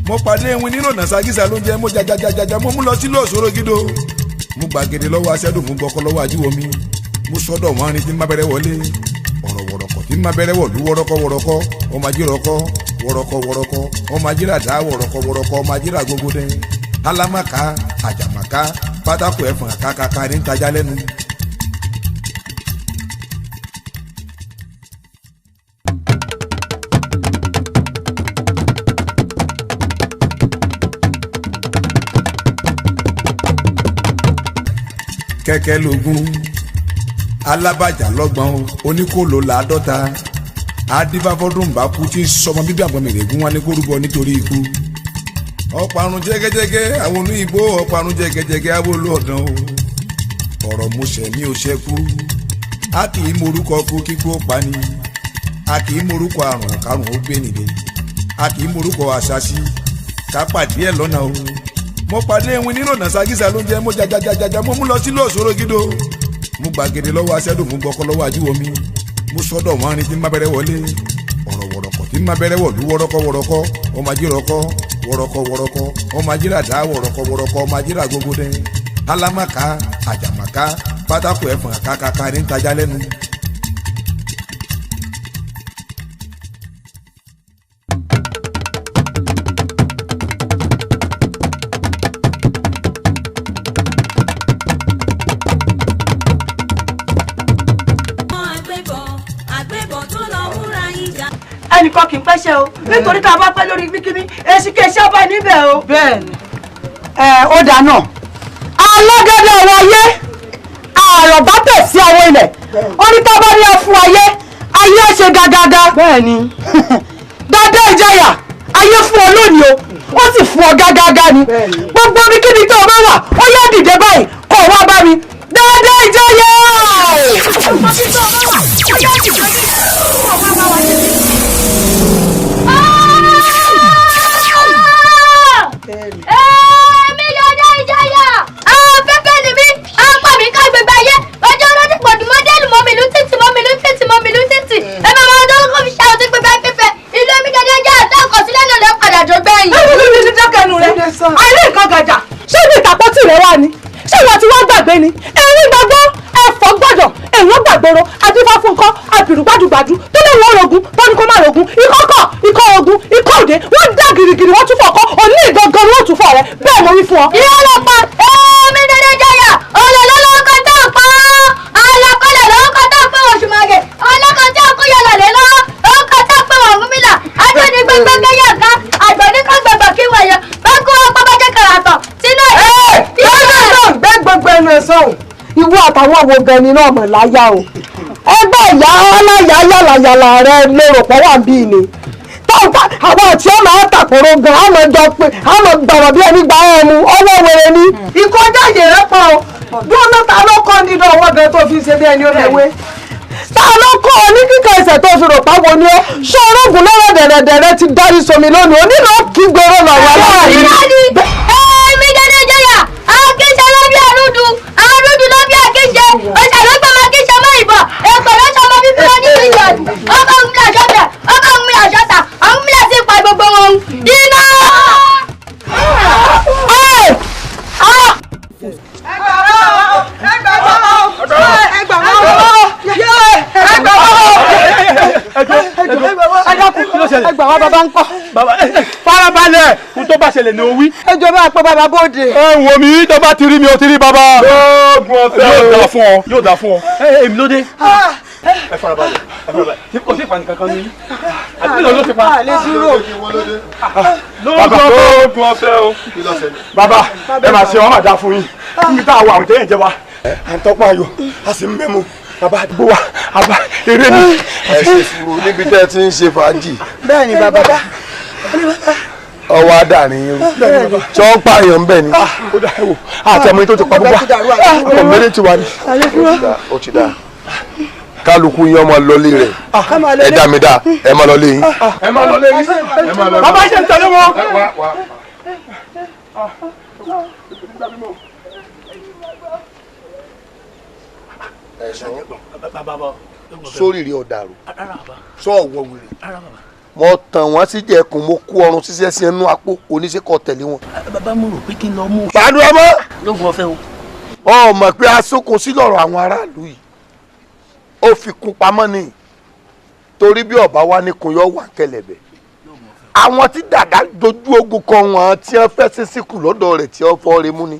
mo pàdé ewin nínú ọ̀nà ságísà ló ń jẹ́ mo jajajajaja mo mú lọ sí lóòsòrò gídó mo gbàgede lọ́wọ́ aṣẹ́dùn mo gbọ́kọ́ lọ́wọ́ ajíwọmi mo sọ́dọ̀ wọn arin tí ń má bẹ̀rẹ̀ wọlé ọ̀rọ̀ wọ̀rọ̀kọ̀ tí ń má bẹ̀rẹ̀ wọ̀lú wọ́rọ́kọ́ wọ́rọ́kọ́ ọmọ ajírọ̀kọ́ wọ́rọ́kọ́ wọ́rọ́kọ́ ọmọ ajíràdá wọ́rọ́kọ́ wọ́rọ́kọ́ ọmọ ajírà gbogbo dẹ́ alámàká àjàmàká pátákó ẹ̀fọn àkàkàkà ní ntajà lẹ́nu. kẹ̀kẹ́ lógún alábàjá lọ́gbọ̀n oníkòló làádọ́ta adífáfọ́dún bá kú tí sọmọ bíbí àgbọ̀mẹ̀rẹ̀gún wọn ní kórúbọ nítorí ikú ọ̀parun jẹ́gẹ́jẹ́gẹ́ àwọn olóyìnbó ọ̀parun jẹ́gẹ́jẹ́gẹ́ awolú ọ̀dàn o ọ̀rọ̀ mọ̀ṣẹ̀ mi ò ṣẹ́kù a kì í morúkọ kú kíkó pani a kì í morúkọ àrùn kárùn ó gbé nìde a kì í morúkọ àṣàṣì ká pàdé ẹ̀ lọ́nà o mo pàdé ewin nínú ọ̀nà ságísà ló ń jẹ́ mo jajajajaja mo mú lọ sí lóòsòrò gídó mo gbàgede lọ́wọ́ aṣẹ́dùn mo gbọ́kọ́ lọ́wọ́ ajíwọmi mo sọ́dọ̀ wọn arin tí ń má bẹ̀rẹ̀ wọlé ọ̀rọ̀ wọ̀rọ̀kọ̀ tí ń má bẹ̀rẹ̀ wọ̀lú wọ́rọ́kọ́ wọ́rọ́kọ́ ọmọ ajírọ̀kọ́ wọ́rọ́kọ́ wọ́rọ́kọ́ ọmọ ajíràdá wọ́rọ́kọ́ wọ́rọ́kọ́ ọmọ ajírà gbogbo dẹ́ alámàká àjàmàká pátákó ẹ̀fọn àkàkàkà ní ntajà lẹ́nu. ẹnìkan kì í pẹ́ṣẹ́ o nítorí tá a bá pẹ́ lórí bíkíní èsì kẹṣẹ́ ọba níbẹ̀ o. bẹ́ẹ̀ni ó dáná alágẹ̀dẹ̀ ọ̀rọ̀ ayé àròbá tẹ̀ sí àwọn ilẹ̀ onítọ́bá ní ẹ fún ayé ayé ṣe gàgàgà. bẹ́ẹ̀ni dáadáa ìjayà ayé fún ọ lónìí o ó sì fún ọ gàgàgà ni gbogbo bíkíní tó o bá wà ó yá dìde báyìí kó o wá bá mi dáadáa ìjayà. gbogbo bí tó o bá wà ó yá dìde báyìí kó o wá bá wa níbi. mi yọ̀dá ìjayà afẹ́fẹ́ ni mí apá mi ká gbẹgbẹ ayé ọjọ́ ọlọ́dún pọ̀jù mọ́dẹ́lù mọ́mìlú títì ẹ máa máa dọ́wọ́ kó fi ṣe àwọn tó gbẹgbẹ afẹ́fẹ́ ilé mi gẹ́gẹ́ jẹ́ àtàkọ̀sílẹ̀ náà lẹ́ padà jọ gbẹ̀yìn. ẹ ní dákẹ́nu rẹ àìrí nǹkan gàjà ṣé ní ìtàpọ́tì rẹ wá ni ṣé ìwọ ti wá gbàgbé ni ẹ̀rín gbàgbọ́ ẹ̀fọ́ gbọ́dọ̀ èèyàn gbàgbọ́rọ̀ adífá fún nǹkan abìrù gbàdúgbàdú tó lè wọ́n rogun tó ní kó má rogun ikọ́ ogun ikọ́ òde wọ́n dá girigiri wọ́n tún fọ̀ ọkọ́ òní ìgangan ni wọ́n tún fọ̀ rẹ bẹ́ẹ̀ mo wí fún ọ. ìyá ọlọ́pàá mi dédé jẹyà ọ̀lẹ́ lọ́lọ́kọ̀ tó pa alákọ̀lẹ̀ lọ́kọ̀ tó pé oṣù màgẹ̀ ọlọ́kọ̀ tó kó yọlọ̀ lé lọ́wọ́ lọ́kọ̀ tó pé wọ́n fún mi là àjọyìn gbẹgbẹgbẹ yẹ ká àgbọ̀ní kan gbẹgbẹ kí wọ́n yẹ bá kó ọkọ̀ bá jẹ́ kàràtọ̀ sínú ẹ̀. gbẹ gbogbo ẹnu ẹ sọhùn ìwọ àtàwọn wo gan ni náà mọ̀ láyà o ẹgbẹ́ ìyá ọláyà yàlàyàlà rẹ lérò pọ̀ wà bíi ni tọ́ǹkà àwọn àti ọmọ àtàkùrọ̀ gan àmọ́ jọ pé àmọ́ gbọ̀rọ̀ bí ẹni gba ọmú ọwọ́ wẹrẹ ni ìkọjá yẹrẹ pọ̀ dúró mẹ́ta ló kọ́ nínú ọwọ́ gan tó fi ṣe bí ẹni ó lẹ́wẹ́ ta ló kọ́ ọ ní kíkà ẹsẹ̀ tó fi rò páwo ni ó ṣé orógùn lọ́wọ́ dẹ̀rẹ̀dẹ̀rẹ̀ ti darí somi lónìí onílò kí gbèrò lọ́wọ́ láàrin. mi dédé jẹyà akéṣe ló bí arúdù ló bí akéṣe òṣèlógbò máa kéṣe mọ́ ìbọn èkó ló sọmọ bíbí wọn ní ìjọdún ọkọ ń bí àṣọtẹ ọkọ ń bí àṣọta ọ̀hún bí àti ìpa gbogbo wọn iná. ẹgbà wa bàbá ń pọ̀. farabalẹ̀ kó tó bá ṣẹlẹ̀ ní owí. ẹjọ́ bá pẹ́ bàbá bóde. ẹ wò mí tó bá ti rí mi ò ti rí bàbá. yóò dà fún ọ yóò dà fún ọ. èmi ló dé. ẹ farabalẹ̀ kò sí ìpànì kankan ní. àti ló ti pa. àlè dúró. bàbá tó gun ọ̀fẹ́ o. bàbá ẹ máa ṣe wọn máa dá fún yín. níbi tá a wà àwọn tẹ́yẹ̀ jẹ wa. à ń tọ́pọ̀ ayọ̀ a sì ń mẹ́mu. bàbá àdúgbò wa àbá eré ni. ẹ ṣe sùúrù níbi tẹ́ ẹ ti ń ṣe fàájì. bẹ́ẹ̀ ni bàbá. ọwọ́ adarin yín tí wọ́n pààyàn ń bẹ̀ ni. ó dà ẹ wò àtẹ̀mọ́ tó ti pa gbogbo ọmọ mẹ́rin ti wà ní. ó ti dá kálukú yín ọmọ lọlé rẹ̀ ẹ dá mi dá ẹ má lọlé yín. ẹ má lọlé yín bàbá ṣe ń tẹ̀lé wọn. sórí rí ọ̀dàrú sọ ọ̀wọ́ wèrè mo tàn wọ́n sí jẹ̀kùn mo kó ọrùn ṣiṣẹ́ sí ẹnu àpò oníṣẹ́kọ̀ tẹ̀lé wọn. bàbá mo rò pé kí n lọ mú. pàdé ọmọ. lóògùn ọ̀fẹ́ o. ọ mọ̀ pé asókun sí lọ́rọ̀ àwọn aráàlú yìí ó fi kún pamọ́ ni torí bí ọba wa ní kun yọ wà kẹlẹ̀bẹ̀ àwọn tí dàda dojú ogun kan wọn tí wọ́n fẹ́ sísìnkù lọ́dọ̀ rẹ̀ tí wọ́n fọ́ re mú ni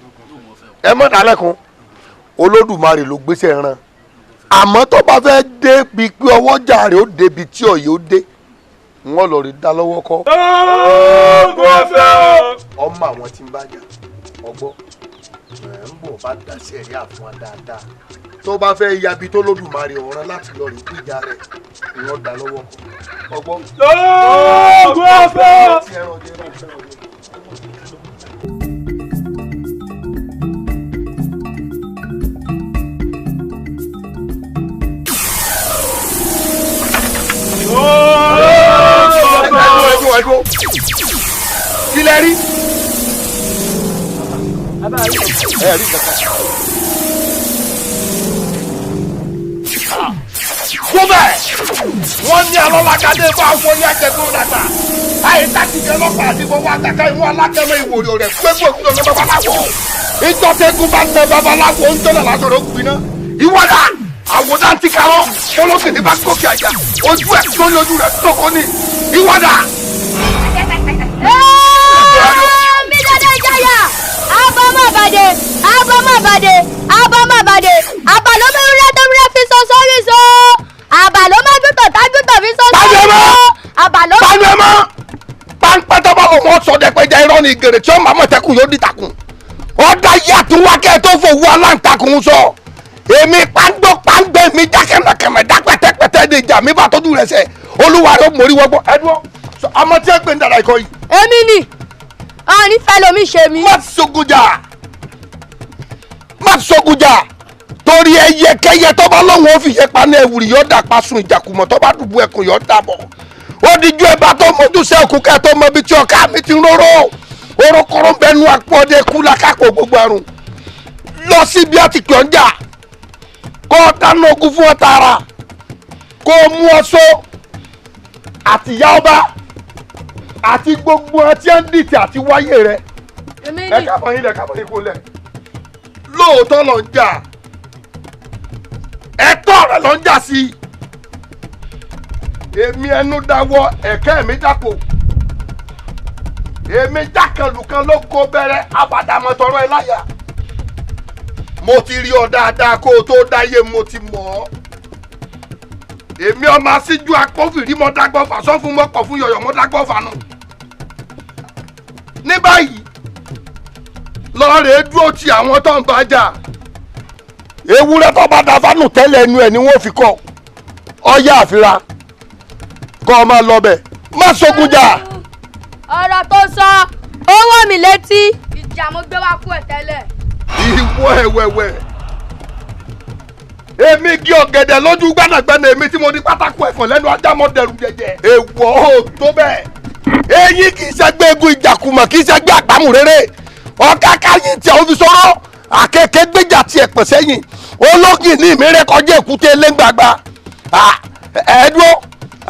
ẹ mọ̀ dálẹ́kun olódùmarè ló gbéṣẹ́ ran àmọ́ tó bá fẹ́ débi pé ọwọ́jà rẹ̀ ó débi tí ọ̀yẹ́ ó dé wọ́n lọ rí dá lọ́wọ́ kọ́. ọmọ àwọn tí ń bá jà ọgbọ́ ń bọ̀ bá dá sí ẹ̀rí àfún wa dáadáa tó bá fẹ́ yabi tó lódùmarè ọ̀ràn láti lọ rí ìjà rẹ̀ wọ́n dá lọ́wọ́ kọ́ ọgbọ́. Kí lẹ rí? Ẹ rí kankan. Gómẹ̀! Wọ́n ní alọ́lágadé bá aṣọ ní akẹ́kọ̀ọ́ dàgbà. Àyíká ti jẹ́ ọlọ́pàá àti gbogbo àtàkà ìwọ alákẹ́mọ ìwòrò rẹ̀ pé kò tó lọ babaláwo. Ìjọ́sẹ́gun bá tẹ babaláwo ń tọ́lọ̀ lásọ̀rọ̀ òkùnrin náà. Ìwọ́dà! Àwòdà ti karọ́. Olókèdè bá gòkè àjà. Ojú ẹ̀ tó lójú rẹ̀ tókò ní. Ìwọ́dà! Mi dada jaya, abamabade, abamabade, abamabade, abalomewure tewure fi so sórí so, abalomaguto taguto fi so sórí so, abaloma. Pàdémọ́! Pàǹpẹ́tọ́ bá wọn sọ dẹ́pẹ́jẹ́ irọ́ ni gèrè tí ó máa mọ̀tẹ́kùn yóò dìtàkùn. Ọ̀dà yàtúwákẹ́ tó fòwú aláǹtakùn sọ. Èmi pàǹdó pàǹgbẹ́ mi dákẹ́mẹ̀kẹ́mẹ̀ dápẹ́tẹ́pẹ́tẹ́ ní ìjà mi bá tọ́jú rẹ̀ sẹ́. Olúwa ló mórí wọ́gbọ́. Ẹ̀dúró ọmọ tí ẹ gbé ń dara ikọ̀ yìí. Èmi ni àwọn nífẹ̀ẹ́ lomi ṣe mí. Má sógunjà torí ẹyẹkẹyẹ tó bá lọ́wọ́ ó fi yẹ pa ní ewúrì yóò dà pa sun ìjàkùmọ̀ tó bá dùbú ẹkùn yóò dàbọ̀ ó dijú ẹ bá tó mójú sẹ́ òkú kẹ́ tó mọ ibi tí ọ̀ká mi ti róró orokoro bẹnu àpọ̀dé kú lákàkọ́ gbogbo àrùn lọ sí bí a ti pè ọ́ ń jà kó o dáná ogun fún ọ tààrà kó o mú ọ só àtìyá ọba àti gbogbo ọtí ẹ̀ ń dìtì àti wáyé rẹ̀ ẹ kábọ̀ yín kó lẹ̀ lóòótọ́ lọ ń jà ẹ̀tọ́ rẹ̀ lọ ń jà sí èmi ẹnu dáwọ́ ẹ̀kẹ́ mi dàpọ̀ èmi jákèlùkan ló kó bẹ̀rẹ̀ abàdàmọ̀tọ̀rọ̀ ẹ̀ láyà mo ti rí ọ dáadáa kó o tó dáyé mo ti mọ̀ ọ́ èmi ọmọ asíjú akpọ́fìrí mọ́ dágbọ́fà sọ fún mọ́kọ̀ fún yọ̀yọ̀ mọ́ dágbọ́fà nù ní báyìí lọ́ọ̀rẹ́ dúró ti àwọn tó ń bá jà ewúrẹ́ tó bá da fánù tẹ́lẹ̀ ẹnu ẹ̀ ni wọ́n fi kọ́ ọyá àfira kọ́ ọ máa lọ bẹ̀ má sógun jà. ọ̀rọ̀ tó sọ ó wọ̀ mí létí ìjà mo gbé wá kú ẹ̀ tẹ́lẹ̀. ìwọ ẹ̀wẹ̀wẹ̀ èmi gé ọ̀gẹ̀dẹ̀ lójú gbàdàgbàdà èmi tí mo ní pátákó ẹ̀fọn lẹ́nu ajá mọ́ dẹrù jẹjẹ. èèwọ̀ ò tó bẹ́ẹ̀ eyín kì í ṣẹ́gbẹ́ egun ìjàkùmọ̀ kì í ṣẹ́gbẹ́ àpamù rere ọ̀ká káyìn tí àwọn fi sọ̀rọ̀ àkẹ́kẹ́ gbéjà tiẹ̀ pẹ̀ sẹ́yìn ológin ní ìmírẹ́ kọjá èkúté lẹ́ngbàgbà ẹ̀ẹ́dúró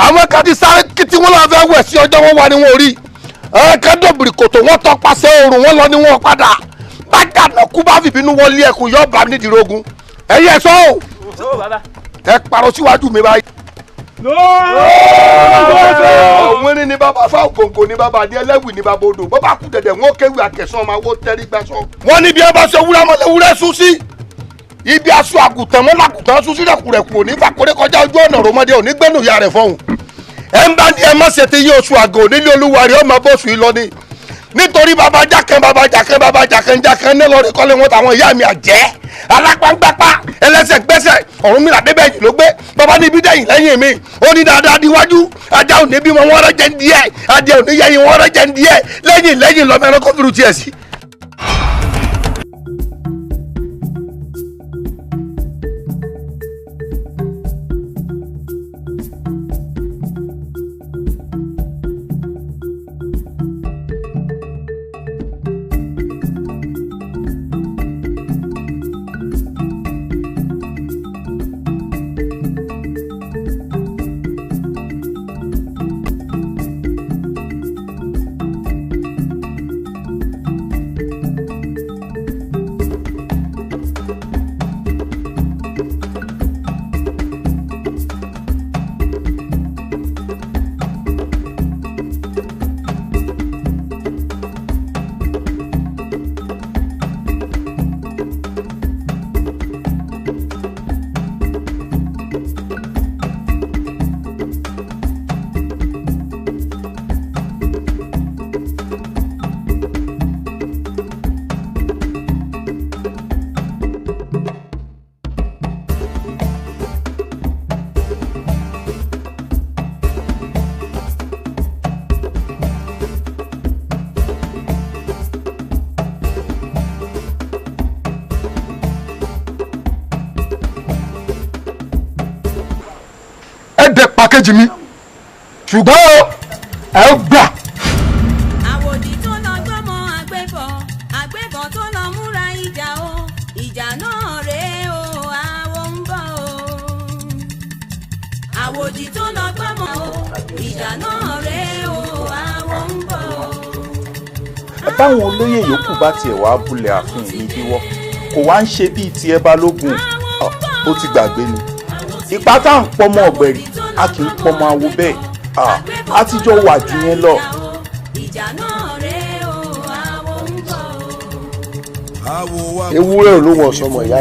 àwọn kan ti sáré kí wọ́n lọ́ọ́ fẹ́ wẹ̀ sí ọjọ́ wọn wà ní wọn rí ẹ̀ẹ́kẹ́dọ̀bìrì kòtò wọn tọpasẹ̀ oòrùn wọn lọ ní wọn padà bágànà kú bá fìbínú wọlé ẹkùn yóò bá nídìí rogun ẹ̀yẹ sọ ẹ parọ́ síwájú mi báyìí. ọ̀wọ́n ní bàbá fáwọn gòǹgò ní bàbá adé ẹlẹ́wì ní bàbá odò bàbá kú dẹ̀dẹ̀ wọn kéwì àkẹsàn ọmọ awó tẹ́rí gbẹ́sọ. wọ́n ní bí ẹ bá ṣe wúrẹ́ mọ́lẹ́ wúrẹ́ sún sí ibi aṣọ àgùntàn mọ́ làgùntàn sún sí rẹ̀kùrẹ̀kù òní fàkórè kọjá ojú ọ̀nà rọmọdé òní gbẹ́nu ìyá rẹ̀ fọ́hùn. ẹ ń bá ní ẹ má ṣe ti yí oṣù àgọ́ onílé olúwa rẹ̀ ọmọ bóṣù yìí lọ ni nítorí bàbá jákẹ́ ní lọ́ọ̀rẹ́ kọ́lé wọn tàwọn ìyá mi àjẹ́ alápáńgbápá ẹlẹ́sẹ̀ gbẹ́sẹ̀ ọ̀run mi làdébẹ̀ yìí ló gbé bàbá níbi dẹ́yìn lẹ́yìn mi ó ní dáadáa díwájú ajá òní bímọ wọn rẹ jẹ ń díẹ̀ adìẹ òní yẹyin wọn rẹ jẹ ń díẹ̀ lẹ́yìn lọ́mọ ẹranko fìrù tiẹ̀ sí. kejì mi ṣùgbọ́n ẹ gbà. àwòdì tó lọ gbọ́mọ àgbébọn tó lọ múra ìjà o ìjà náà rèé o àwọn ń bọ̀ o. àwòdì tó lọ gbọ́mọ ìjà náà rèé o àwọn ń bọ̀ o. báwọn olóyè yòókù bá tiẹ̀ wá bulẹ̀ ààfin mi bíwọ́ kò wá ń ṣe bíi ti Balógun ó ti gbàgbé ni ipa tá à ń pọmọ ọ̀gbẹ̀rì a kì í pọmọ awo bẹ́ẹ̀ a ti jọ wà jù yẹn lọ. ewúrẹ́ ò ló wọ̀ sọmọ ìyá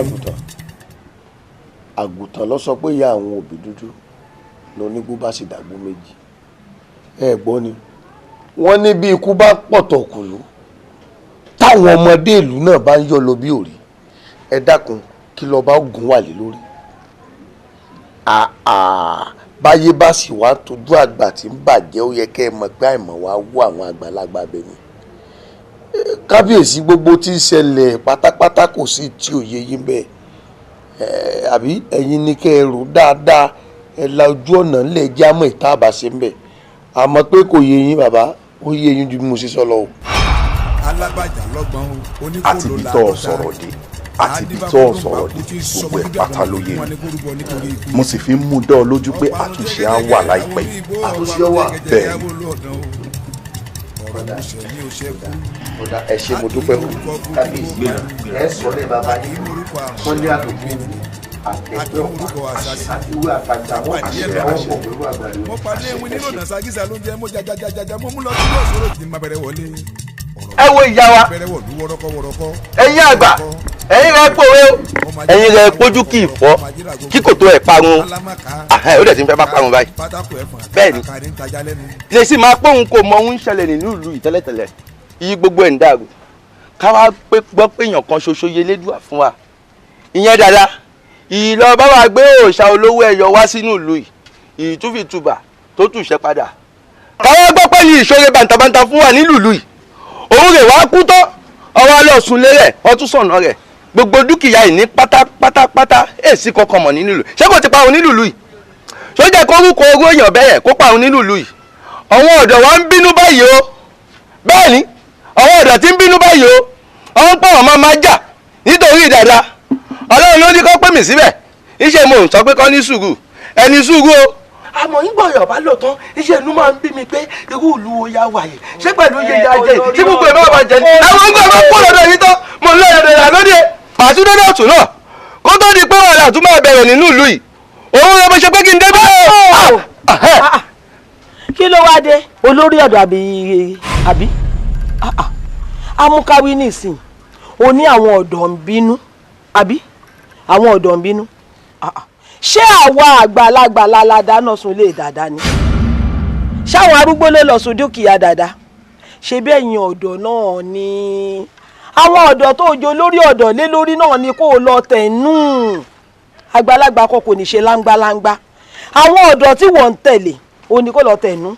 àgùntàn lọ sọ pé ìyá àwọn òbí dúdú lónígbó bá sì dàgbò méjì ẹ gbọ́ ni wọ́n ní bí ikú bá pọ̀tọ̀ kùlú táwọn ọmọdé ìlú náà bá ń yọ lọ bí òrì ẹ dákun kí lọ bá gùn wà lé lórí báyé bá sì wá tójú àgbà tí ń bàjẹ́ ó yẹ kẹ́ ẹ mọ̀ pé àìmọ̀ wá wú àwọn àgbàlagbà bẹ́ẹ̀ ni kábíyèsí gbogbo tí ń ṣẹlẹ̀ pátápátá kò sí tí ò yé yín bẹ́ẹ̀ àbí ẹ̀yin ni kẹ́ ẹ rò dáadáa ẹ la ojú ọ̀nà ńlẹ̀ jẹ́ àmọ́ ìta àbàṣe ńbẹ̀ àmọ́ pé kò yé yín bàbá ó yé yín ju bí mo ṣe sọ lọ o. alábàjá lọ́gbọ̀n oníkòló àti ibi tó sọ̀rọ̀ dé àti ibi tó sọ̀rọ̀ dé gbogbo ẹ̀ pátá ló yé mi mo sì fi ń mú dán ọ lójú pé àtúnṣe á wà láìpẹ́ àtúnṣe wà bẹ́ẹ̀ ni. ẹ ṣé mo dúpẹ́ o kábíyèsí ẹ sọ lẹ́ bàbá yìí wọ́n ní àdókò àtẹ̀gbẹ́ àti ìwé àtàjà wọ́n àṣẹ àwọn ọmọ pẹ̀lú àgbàdo. mo pàdé ewì nínú ọ̀nà sagisa ló ń jẹ́ mo jajajaja mo mú lọ sí ọ̀ṣọ́rọ̀ tí ma bẹ̀rẹ̀ wọlé. ẹ wo ìyá wa ẹ̀yin àgbà ẹ̀yin rẹ̀ pòwe o ẹ̀yin rẹ̀ pójú kì í fọ́ kí kò tó ẹ̀ parun ó dẹ̀ ti ń fẹ́ bá parun báyìí bẹ́ẹ̀ ni lè sì máa pé òun kò mọ ohun ń ṣẹlẹ̀ nínú ìlú ìtẹ́lẹ̀tẹ́lẹ̀ yí gbogbo ẹ̀ ń dàrú káwá gbọ́ pé èèyàn kan ṣoṣo yẹ lédùá fún wa ìyẹn dáadáa ìlọ bá wa gbé òòṣà olówó ẹyọ wá sínú ìlú yìí ìtúfìtúbà tó túṣẹ padà káwá gbọ́ pé ní ìṣòro bàǹtàbàǹtà fún wa nílùú ìlú yìí òun rè wá kú tán ọwọ́ lọ́sùn lérẹ̀ ọtún sọ̀nà rẹ̀ gbogbo dúkìá yìí ní pátápátápátá èsì kankan mọ̀ nínú ìlú ṣé kò ti pa òun nílùú ìlú yìí sójà kórúkọ orú èèyàn bẹ́ẹ̀ kó pa òun nílùú ìlú yìí àwọn ọ̀dọ́ wa ń bínú báyìí o bẹ́ẹ̀ ni àwọn ọ̀dọ́ ti ń bínú báyìí o àwọn pọ̀ wọ́n máa jà nítorí ìdàdà ọlọ́run ló ní kó pè mí síbẹ̀ iṣẹ́ mo ń sọ pé kọ́ ní sùúrù ẹni sùúrù o. àmọ́ yín gbọ́dọ̀ bá lò tán iṣẹ́ inú máa ń bí mi pé irú ìlú wo ya wà yìí ṣé pẹ̀lú iye ya jẹ tí gbogbo ẹ̀ máa bá jẹ ní. àwọn ń gbọ́ ẹ̀ máa kó lọ́dọ̀ yìí tán mo ń lọ ẹ̀rọ ìlà lóde àtúndé ọ̀tún náà kó tó di pé wàhálà tún máa bẹ̀rẹ̀ nínú ìlú yìí òun rẹ̀ mo ṣe pé kí n dé bẹ́ẹ̀. kí ló wá dé olórí ọ̀dọ̀ àbí amúkáwí nìsín o ní àwọn ọ̀dọ́ ń bínú àbí àwọn ọ̀dọ́ ń bínú ṣé àwa àgbàlagbà láládá náà sùn lè dáadáa ni ṣáwọn arúgbó ló lọ sùn dúkìá dáadáa ṣe bí ẹ̀yin ọ̀dọ́ náà ni àwọn ọ̀dọ́ tó jọ lórí ọ̀dọ́ lé lórí náà ni kó o lọ tẹ̀nú àgbàlagbà kan kò ní ṣe láńgbáláńgbá àwọn ọ̀dọ́ tí wọ́n ń tẹ̀lé o ní kó lọ tẹ̀nú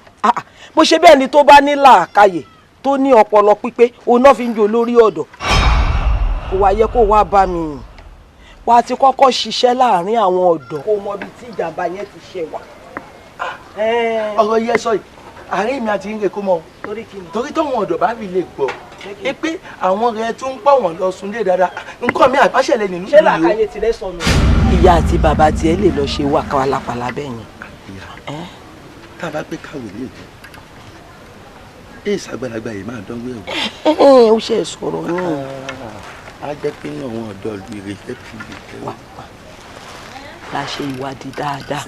bó ṣe bẹ́ẹ̀ ni tó bá ní làákàyè tó ní ọpọlọ pípé òun náà fi ń jọ lórí ọ̀dọ́ kò wá yẹ kó wá bá mi wá ti kọ́kọ́ ṣiṣẹ́ láàrin àwọn ọ̀dọ́ kó mọ ibi tí ìjàmbá yẹn ti ṣe wá. ọ̀rọ̀ yẹ sọ yìí àárín mi àti ìrè kó mọ torí tóun ọ̀dọ́ bá fi lè gbọ́ ẹ pé àwọn rẹ tún ń pọ̀ wọ́n lọ sunlé dáadáa nǹkan mi àbáṣẹlẹ̀ nínú ìlú yìí. ṣé làákàyè tirẹ̀ sọnù. ìyá àti bàbá tiẹ̀ lè lọ ṣe wà káwa lápàlà bẹ́ẹ̀ yẹn. tá a bá gbé káwé lè dé èyí ṣàgbàlagbà yìí máa dánwó ẹ̀wọ̀. ó ṣe sọ̀rọ̀ náà. a jẹ́ pé ní àwọn ọ̀dọ́ lu ìrèké fi lè tẹ́wọ́. la ṣe ìwádìí dáadáa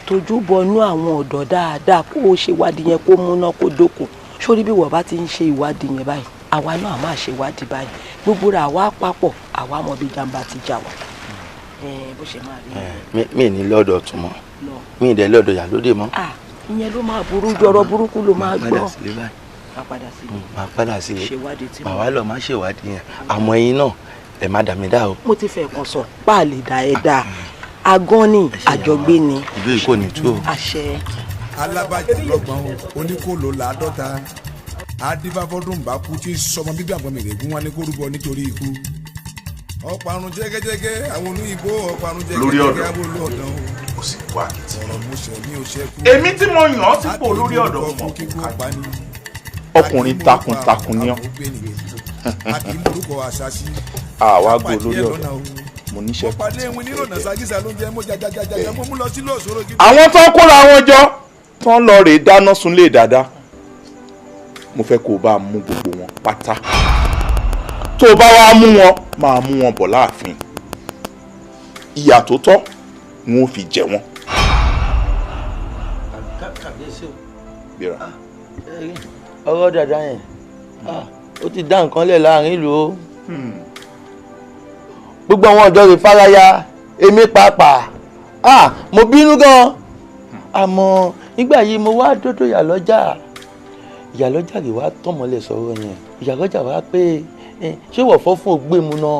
tójú bọnú àwọn ọ̀dọ́ dáadáa kó o ṣe ìwádìí yẹn kó múná kó dókun sórí bí wọ́n bá ti ń ṣe ìwádìí yẹn báyìí àwa náà máa ṣe ìwádìí báyìí gbogbo rẹ̀ àwa papọ̀ àwa mọ bí jàǹbá ti jà wá. bó ṣe máa rí. mi ní lọ́dọ̀ tún mọ́ mi ì dẹ̀ lọ́dọ̀ yà lóde mọ́. ìyẹn ló máa burú jọrọ burúkú ló máa gbọ́. máa padà sí i màá wá lọ máa ṣèwádìí yẹn àmọ́ ẹ̀yin náà ẹ má dà mí dá o. mo ti fẹ́ kan sọ páàlì dá ẹ dáa agán ni àjọgbé ni. ìlú yìí kò ní tú o. àṣẹ. alábàjá lọ́gbọ̀n oníkòló làádọ́ta adífáfọ́dún bá kú tí sọmọ bíbí àgbọn mèrègún wọn ní kó rúbọ nítorí ikú ọ̀parun jẹ́gẹ́jẹ́gẹ́ àwọn olóyìnbó ọ̀parun jẹ́gẹ́jẹ́gẹ́ àwọn olóòdàn o. sì wá akitiyan. èmi tí mo yàn ọ́ sípò olórí ọ̀dọ́ mọ̀ ọkùnrin takuntakun ni ọ́. àwa gbọ́ olórí ọ̀dọ́ mo níṣẹ́. àwọn tó ń kóra wọn jọ tó ń lọ rèé dáná sunlé dáadáa mo fẹ́ kó o bá mú gbogbo wọn pátá tó o bá wá mú wọn máa mú wọn bọ̀ láàfin ìyà tó tọ́ wọn ò fi jẹ wọn. ọ̀rọ̀ dàda yẹn ó ti dá nǹkan lẹ̀ láàrin ìlú o gbogbo àwọn ọ̀dọ́ rẹ̀ fáraya èmi pàápàá mo bínú gan àmọ́ nígbà yìí mo wá dódó ìyàlọ́jà rẹ̀ wá tọ̀mọ́lẹ̀ sọ̀rọ̀ yẹn ìyàlọ́jà wá pé ṣé wọ́n fọ́ fún ògbé mu náà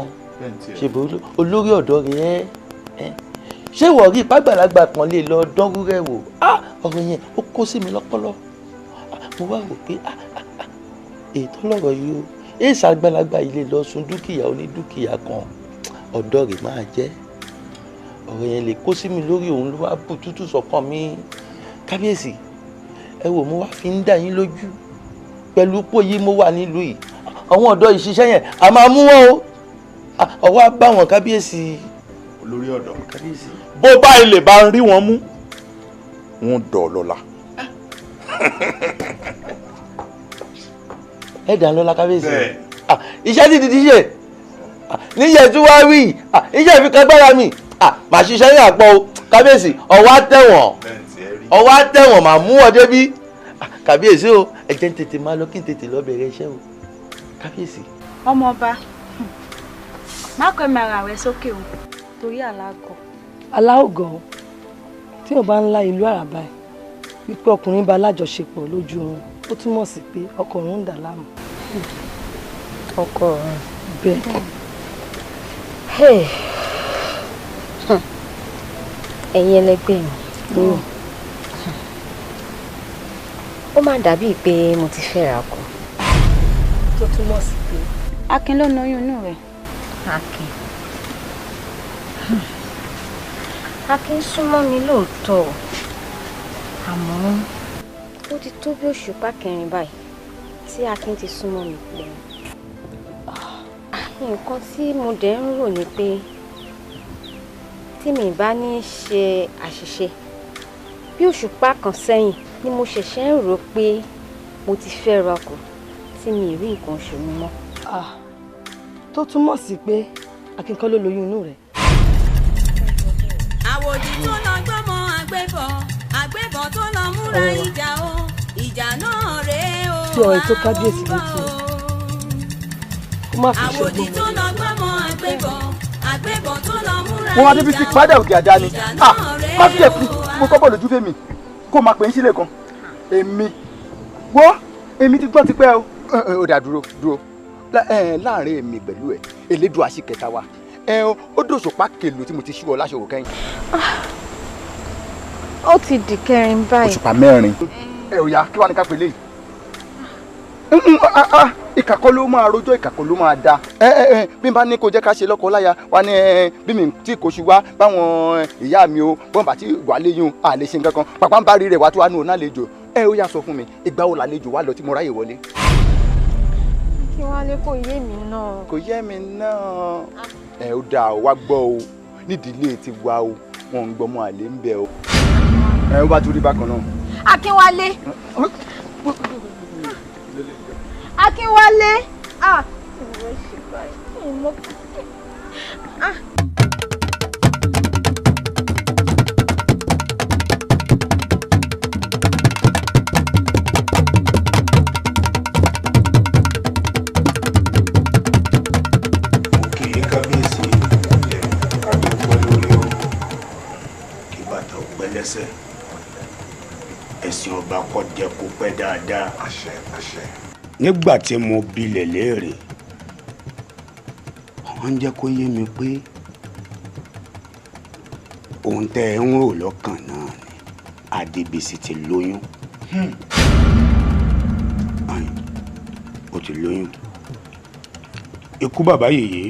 ṣèbò olórí ọ̀dọ́ rẹ̀ ṣé wọ́n rí ìpàgbàlagbà kan lè lọ dánrú rẹ̀ wò ọ̀rọ̀ yẹn ó kó sí mi lọ́pọlọ mo wá rò pé ètò lọ́rọ̀ yìí o èsì àgbàlagbà yìí lè lọ sun dúkìá onídúkìá kan ọ̀dọ́ rẹ̀ máa jẹ́ ọ̀rọ̀ yẹn lè kó sí mi lórí òun ló wá bù tútù sọ́kàn mi kábíyèsí ẹ wò mo wá fi ń dà yín lójú pẹ̀lú pò yìí mo wà nílùú yìí àwọn ọ̀dọ́ ìṣiṣẹ́ yẹn a máa mú wọn o ọwọ́ á bá wọn kábíyèsí olórí ọ̀dọ́ kábíyèsí bó bá ilé bá ń rí wọn mú wọn dọ̀ lọ́la. ẹ dàn lọ́la kábíyèsí iṣẹ́ ti di ṣe níyẹn tí wàá rí iṣẹ́ ìfikàgbára mi màá ṣiṣẹ́ ní àpọ̀ o kábíyèsí ọwọ́ á tẹ̀wọ̀n màá mú ọ débí kábíyèsí o ẹ jẹ́ ń tètè máa lọ kí n tètè lọ bẹ̀rẹ̀ iṣẹ́ o kábíyèsí. ọmọọba má kọ́ ẹ̀mí ara rẹ sókè o torí alágọ̀. aláògọ̀ tí ò bá ń la ìlú àràbà ẹ̀ wípé ọkùnrin bá lájọṣepọ̀ lójú wọn ó túmọ̀ sí pé ọkọ òun ń dà láàmú. ọkọ rẹ bẹ́ẹ̀. ẹ̀yin ẹlẹgbẹ́ mi ó má dàbíi pé mo ti fẹ́ra kù. tó túmọ̀ sí pé. Akin ló lóyún inú rẹ̀. Akin súnmọ́ mi lóòótọ́ àmọ́ ó ti tó bí òṣùpá kẹrin báyìí tí Akin ti súnmọ́ mi pẹ́. Nǹkan tí mo dẹ̀ ń rò ni pé tí mi bá ní ṣe àṣìṣe bí òṣùpá kan sẹ́yìn ni mo ṣẹ̀ṣẹ̀ ń rò pé mo ti fẹ́ rakù tí mi rí nǹkan oṣù mi mọ́. tó túmọ̀ sí pé Akin kọ́ ló lóyún inú rẹ̀. àwòdì tó lọ gbọ́mọ àgbébọ̀ tó lọ múra ìjà o ìjà náà rèé o. tí ọ̀rẹ́ tó kábíyèsí létí ó má fi ṣe àwòdì tó lọ gbọ́mọ àgbébọ̀ tó lọ múra ìjà o. wọn adébísí padà òkè àdá ni má fi ẹkú mo kọ́ bọ̀ lójú fèmí kó máa pè ń sílẹ̀ kan èmi ti gbọ́n ti pẹ́ o. ó dà dúró láàrin èmi pẹ̀lú ẹ̀ elédùn àṣìkẹta wa ó dòṣùpá kèlò tí mo ti ṣú ọ láṣọwò kẹ́yìn. ó ti di kẹrin báyìí. òṣùpá mẹ́rin. ò yá kí wàá ní ká pè léyìí. ìkàkọ́ ló máa rojọ́ ìkàkọ́ ló máa da. bí n bá ní kó jẹ́ ká ṣe lọ́kọ láya wa ní bí mi tí kò ṣù wá báwọn ìyá mi o bọ́n bá ti wà léyìn a lè ṣe nǹkan kan pàpà ń bá rí rẹ̀ wá tó wá nù ọ́ náà lejò. ó yá sọ fún mi ìgbà wo làlejò wá lọ tí mo ráyè wọlé. kí wọ́n lé kò yé mi náà. kò yé mi náà. ó dáa ó wá gbọ́ o nídìílé ti wá o wọn ń gbọ́mọ àlè ń bẹ o. ó bá tún rí bákan náà. Akínwálé. Akínwálé. ẹ̀sìn ọba kọ́ jẹ́ kó pẹ́ dáadáa. nígbà tí mo bilẹ̀ léèrè wọ́n ń jẹ́ kó yé mi pé ohun tẹ́ ẹ ń rò lọ́kàn náà ni Adébísí ti lóyún. ó ti lóyún. ikú bàbá yèyé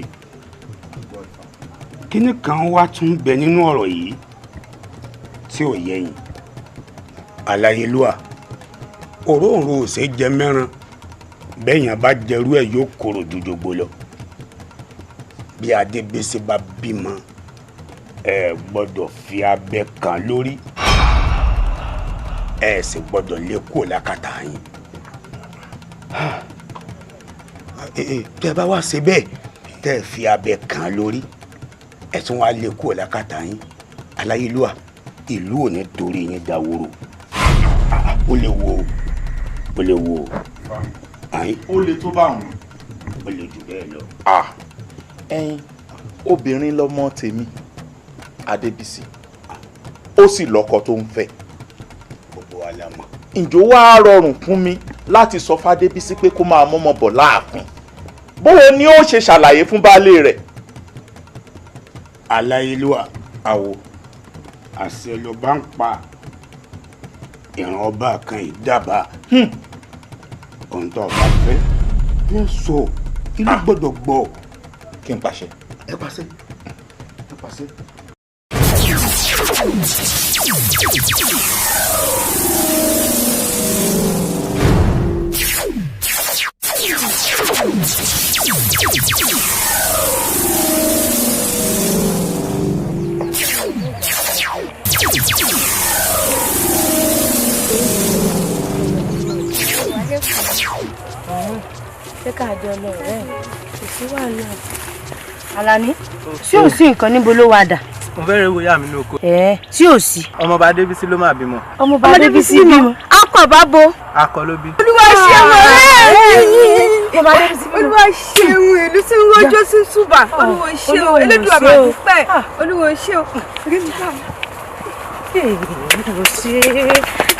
kíní kan wá tún bẹ nínú ọ̀rọ̀ yìí tí ò yẹ yín Aláyélúwà òróǹro ò ṣe jẹ mẹ́ran bẹ́ẹ̀yàn bá jẹrú ẹ̀ yóò korò ju jogbo lọ bí Adébísí bá bímọ ẹ gbọ́dọ̀ fi abẹ kan lórí ẹ sì gbọ́dọ̀ lé kúrò lákàtà yín tẹ́ bá wá ṣe bẹ́ẹ̀ tẹ́ fi abẹ kan lórí ẹ tún wá lé kúrò lákàtà yín Aláyélúwà ìlú ò ní torí yín dáwóró ó lè wo ó lè tó bá wọn ó lè jù bẹ́ẹ̀ lọ. ẹ̀yin obìnrin lọmọ tèmi Adébísí ó sì lọ́kọ tó ń fẹ́ gbogbo wa la mọ̀. ǹjọ́ wá rọrùn fún mi láti sọ f'Adébísí pé kó máa mọ́mọ́ bọ̀ láàfin bóyá ni ó ṣe ṣàlàyé fún baálé rẹ̀. Aláyélúwà àwò àṣẹ ló bá ń pa ìran ọba kan ìdábàá ohun tó bá fẹ́ ń sọ ilé gbọ́dọ̀ gbọ́. kí n pàṣẹ. ẹ pàṣẹ. ṣé ká jọ lọ rẹ kò sí wàhálà. Àlàní tí ò sí nǹkan níbo ló wà dà. mo fẹ́ rẹ̀ wo ìyá mi ní oko. tí ò sí. ọmọọba Adébísí ló máa bímọ. ọmọọba Adébísí bímọ. akọ bá bo. akọ ló bí. olúwa ṣeun ọ̀rẹ́ mi. olúwa ṣeun ìlú tí ń rọjò sí ṣùbà. olúwa ṣeun elédùn àbàdúpẹ́. olúwa ṣeun.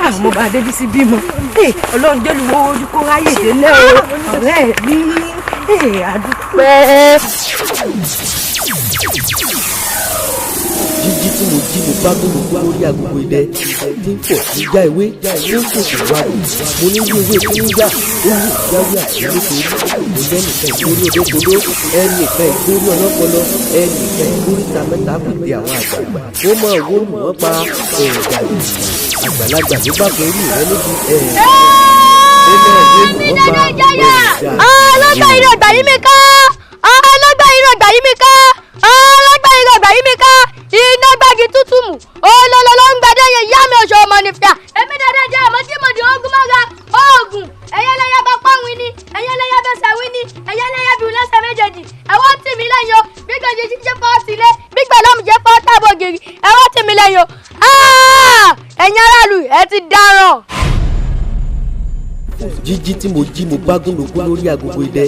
ọmọọba Adébísí bímọ. Ọlọ́run jẹ́luwọ́ ojú kó ráyè délẹ̀ o. ọ̀rẹ́ mi àdúpẹ́. jíjí tí mo jí mo bá gbólógbó lórí agogo idẹ tí ń pọ̀ sí já ewé tí ń pò sí wájú mo ní bí ewé tí ń yá ó ní ìjáwé àti nítorí mo lẹ́nìkan ìgbórí odókodó ẹnìkan ìgbórí ọlọ́pọlọ ẹnìkan ìgbórí ta mẹ́ta pèpè àwọn àgbààgbà ó mọ owó lù wọ́n pa ẹ̀ẹ̀dà àgbàlagbà tó bá fẹ́ rí rẹ níbi ọlọ́gbà irú ọgbà yìí mi ká ọlọ́gbà irú ọgbà yìí mi ká ọlọ́gbà irú ọgbà yìí mi ká iná gbági tútù mù olólùlọ́ ń gbadé yẹn yá mi oṣù ọmọ nìfẹ́ èmi dáadáa jẹ́ àmọ́ tí mo di ogun mọ́ra oògùn ẹ̀yẹ́lẹ́yà bá pọ́nwin ni ẹ̀yẹ́lẹ́yà bẹ́sẹ̀ wí ni ẹ̀yẹ́lẹ́yà bí lẹ́sẹ̀ méjèèjì ẹ̀wọ́n tì mí lẹ́yìn o gbígbẹ́ jíjí jẹ́ fọ́ sílé gbígbẹ́ lọ́mù jẹ́ fọ́ tábọ̀ gírí ẹ̀wọ́n tì mí lẹ́yìn o ẹ̀yin aráàlú ẹ ti dáràn. jíjí tí mo jí mo bá gbólógbó lórí agogo idẹ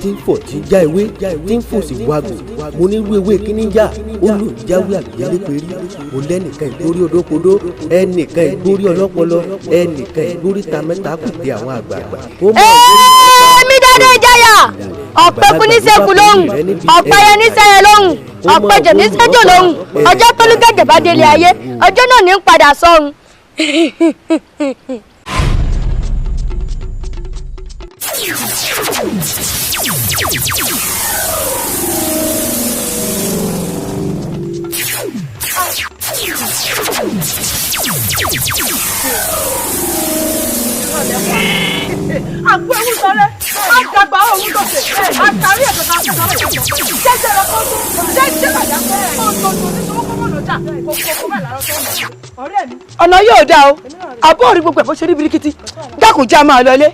tí ń fọ̀ tí ń já ewé tí ń fò sí wágò mo ní irú ewé kíní já ó lù jáwé àgbélé pérí mo lẹ́nìkan ìgbórí odókodó ẹnìkan ìgbórí ọlọ́pọlọ ẹnìkan ìgbórí ta mẹ́ta pèpè àwọn àgbààgbà. èmi dáadé ìjayà ọ̀pẹ fún ní sẹ́kù lóhùn ọ̀pẹ yẹn ní sẹ́yẹ lóhùn ọ̀pẹ jẹ̀ ní sẹ́jọ̀ lóhùn ọjọ́ tó lúgẹ̀gẹ̀ bá délé ayé ọjọ́ náà ní ń padà sọ́run. àgbo ewu sọlẹ àgbàgbà òun tó ṣe àtàrí ẹ̀jọ̀ náà ṣe sọ́wọ́ ìjọba jẹ́jẹ́ lọ́kọ́ tó jẹ́jẹ́ bàjá pé ọ̀tọ̀ọ̀tọ̀ ní sọ́wọ́ kọ́mọ́ lọ́jà kókó bẹ́ẹ̀ làárọ̀ tó ń bọ̀ ọ̀rẹ́ mi. ọ̀nà yóò dá o àbọ̀ orí gbogbo ẹ̀ bó ṣe rí birikiti dákun já máa lọ ilé.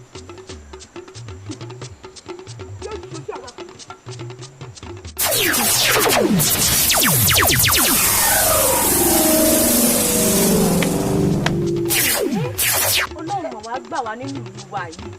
Ọlọ́run àwa gbà wá nínú ìlú wa yìí.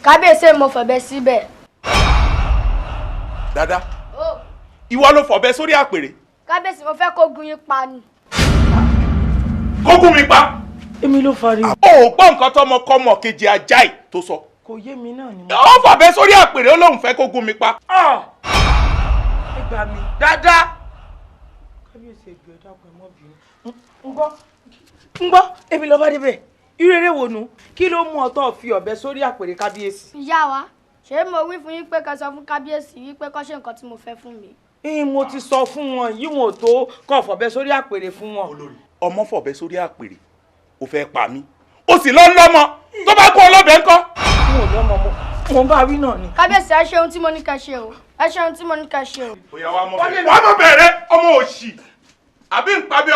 kábíyèsí mo fọ̀bẹ síbẹ̀. Dada ìwọ ló fọ̀bẹ sórí àpèrè. kábíyèsí mo fẹ́ kó gun yín pa ni. kó gún mi pa. èmi ló fariwo. ó gbọ́ nǹkan tọmọkọmọ kejì ajá yìí tó sọ. kò yé mi náà ni. ó fọ̀bẹ sórí àpèrè ó lóun fẹ́ kó gún mi pa. ẹ gbà mí. Dada. kábíyèsí ẹgbẹ́ dákun ẹ mọ́ bínú. ń gbọ́ ń gbọ́ èmi ló bá débẹ̀ ìrere wò nù kí ló mú ọtọ́ fi ọ̀bẹ sórí àpèrè kábíyèsí. ìyá wa ṣé mo wí fún yín pé ká sọ fún kábíyèsí yìí pé kó ṣe nǹkan tí mo fẹ́ fún mi. mo ti sọ fún wọn yìí wọn ò tó kọ́ fọ̀bẹ sórí àpèrè fún wọn. olórí ọmọ fọ̀bẹ sórí àpèrè ó fẹ́ pa mí ó sì lọ lọ́mọ tó bá kó ọlọ́bẹ ńkọ́. mo lọ́mọ mo bá wí náà ni. kábíyèsí ẹ ṣe ohun tí mo ní ká ṣe o ẹ ṣe ohun tí mo ní ká ṣe o. wàá mọ bẹ̀rẹ̀ ọmọ òṣì àbí ń pabẹ́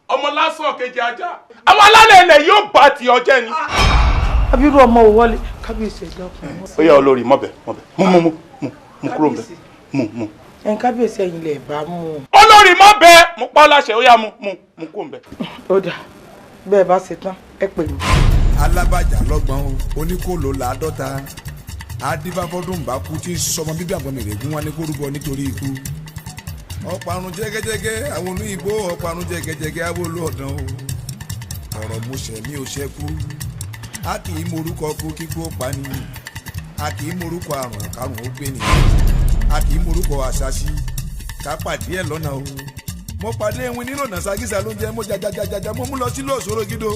ọmọ lásán kejì ajá àwọn alálẹ̀ ilẹ̀ yóò bá ti ọjẹ́ ni. abiru ọmọ ò wọlé kábíyèsí ẹjọ kan. ó yá olórí mọbẹ mú kúrò mbẹ mú. kábíyèsí ẹ̀yin lè bá mú. olórí mọbẹ mú pa láṣẹ ó yá mú kúrò mbẹ. ó dà bẹ́ẹ̀ bá ṣe tán ẹ pè mí. alábàjá lọ́gbọ̀n o oníkòló làádọ́ta adífáfọ́dún bá kú tí sọmọ bíbí àgbọ̀mẹ̀rẹ̀gún wá ní kórúbọ nítorí ikú ọ̀parun jẹ́gẹ́jẹ́gẹ́ àwọn olóyìnbó ọ̀parun jẹ́gẹ́jẹ́gẹ́ abóolú ọ̀dàn o ọ̀rọ̀ mo ṣẹ̀ mi ò ṣẹ́kù a kì í morúkọ kú kíkú ó pani a kì í morúkọ àrùn kárùn ó gbé ni a kì í morúkọ àṣàṣì ká pàdé ẹ̀ lọ́nà o mo pàdé ewin nínú ọ̀nà ságísà ló ń jẹ́ mo jajajaja mo mú lọ sí lóòsòrò gídó